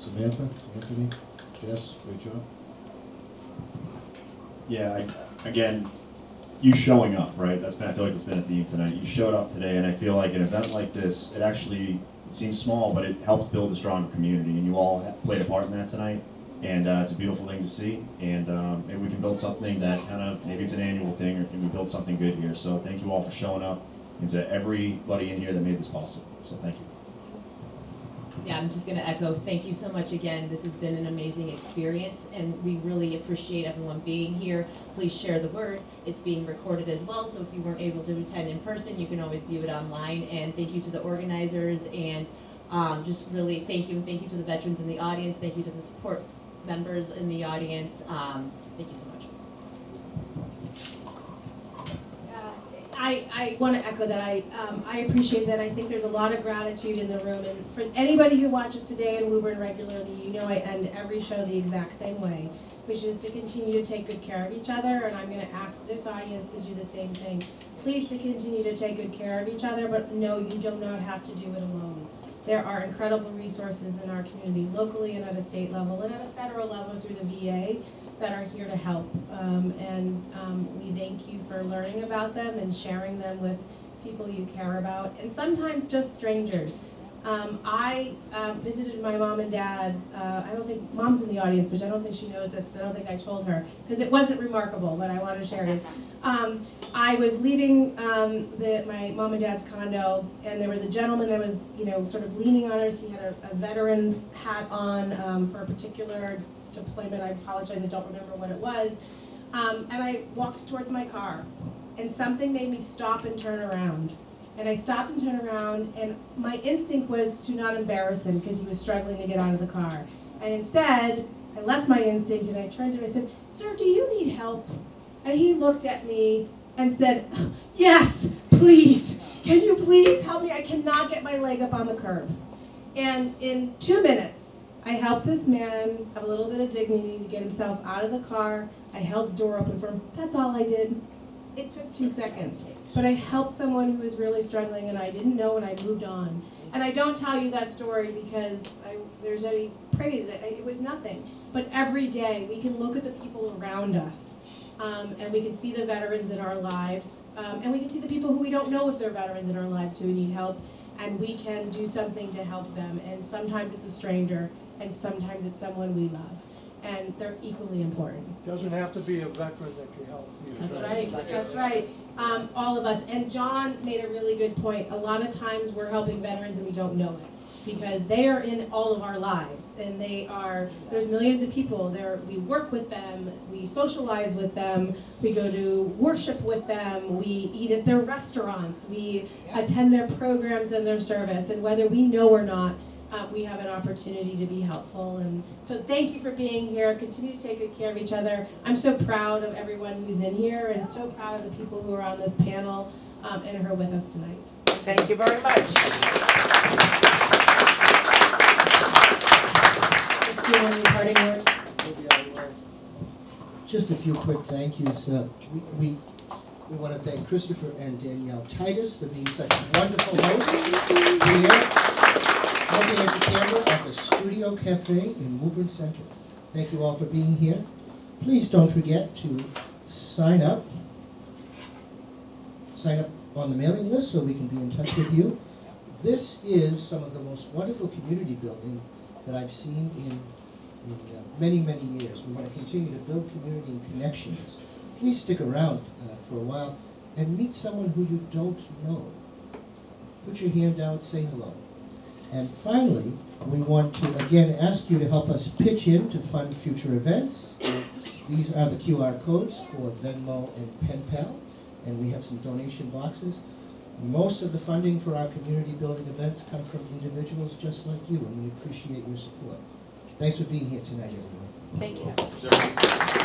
Samantha, Anthony, Jess, great job. Yeah, again, you showing up, right? I feel like that's been a theme tonight. You showed up today, and I feel like an event like this, it seems small, but it helps build a stronger community, and you all played a part in that tonight. And it's a beautiful thing to see, and maybe we can build something that maybe it's an annual thing, or can we build something good here? So thank you all for showing up, and to everybody in here that made this possible. So thank you. Yeah, I'm just going to echo, thank you so much again. This has been an amazing experience, and we really appreciate everyone being here. Please share the word. It's being recorded as well, so if you weren't able to attend in person, you can always view it online. And thank you to the organizers, and just really thank you. And thank you to the veterans in the audience. Thank you to the support members in the audience. Thank you so much. I want to echo that. I appreciate that. I think there's a lot of gratitude in the room. And for anybody who watches today in Woburn regularly, you know I end every show the exact same way, which is to continue to take good care of each other. And I'm going to ask this audience to do the same thing. Please to continue to take good care of each other, but no, you do not have to do it alone. There are incredible resources in our community, locally and at a state level, and at a federal level through the VA, that are here to help. We thank you for learning about them and sharing them with people you care about, and sometimes just strangers. I visited my mom and dad. I don't think mom's in the audience, but I don't think she knows this. I don't think I told her because it wasn't remarkable. But I want to share it. I was leaving my mom and dad's condo, and there was a gentleman that was, sort of leaning on us. He had a veteran's hat on for a particular deployment. I apologize, I don't remember what it was. And I walked towards my car, and something made me stop and turn around. And I stopped and turned around, and my instinct was to not embarrass him because he was struggling to get out of the car. And instead, I left my instinct and I turned to him and I said, "Sir, do you need help?" And he looked at me and said, "Yes, please. Can you please help me? I cannot get my leg up on the curb." And in 2 minutes, I helped this man have a little bit of dignity to get himself out of the car. I held the door open for him. That's all I did. It took 2 seconds. But I helped someone who was really struggling, and I didn't know, and I moved on. And I don't tell you that story because there's any praise. It was nothing. But every day, we can look at the people around us, and we can see the veterans in our lives, and we can see the people who we don't know if they're veterans in our lives who need help, and we can do something to help them. And sometimes it's a stranger, and sometimes it's someone we love. And they're equally important. Doesn't have to be a veteran that you help. That's right, that's right. All of us. And John made a really good point. A lot of times we're helping veterans and we don't know it because they are in all of our lives. And there's millions of people there. We work with them, we socialize with them, we go to worship with them, we eat at their restaurants, we attend their programs and their service. And whether we know or not, we have an opportunity to be helpful. And so thank you for being here. Continue to take good care of each other. I'm so proud of everyone who's in here and so proud of the people who are on this panel and who are with us tonight. Thank you very much. Do you want any parting words? Just a few quick thank yous. We want to thank Christopher and Danielle Titus for being such wonderful hosts here. Looking at the camera at the Studio Cafe in Woburn Center. Thank you all for being here. Please don't forget to sign up on the mailing list so we can be in touch with you. This is some of the most wonderful community building that I've seen in many, many years. We want to continue to build community and connections. Please stick around for a while and meet someone who you don't know. Put your hand out, say hello. And finally, we want to again ask you to help us pitch in to fund future events. These are the QR codes for Venmo and PenPal, and we have some donation boxes. Most of the funding for our community building events come from individuals just like you, and we appreciate your support. Thanks for being here tonight, everyone. Thank you.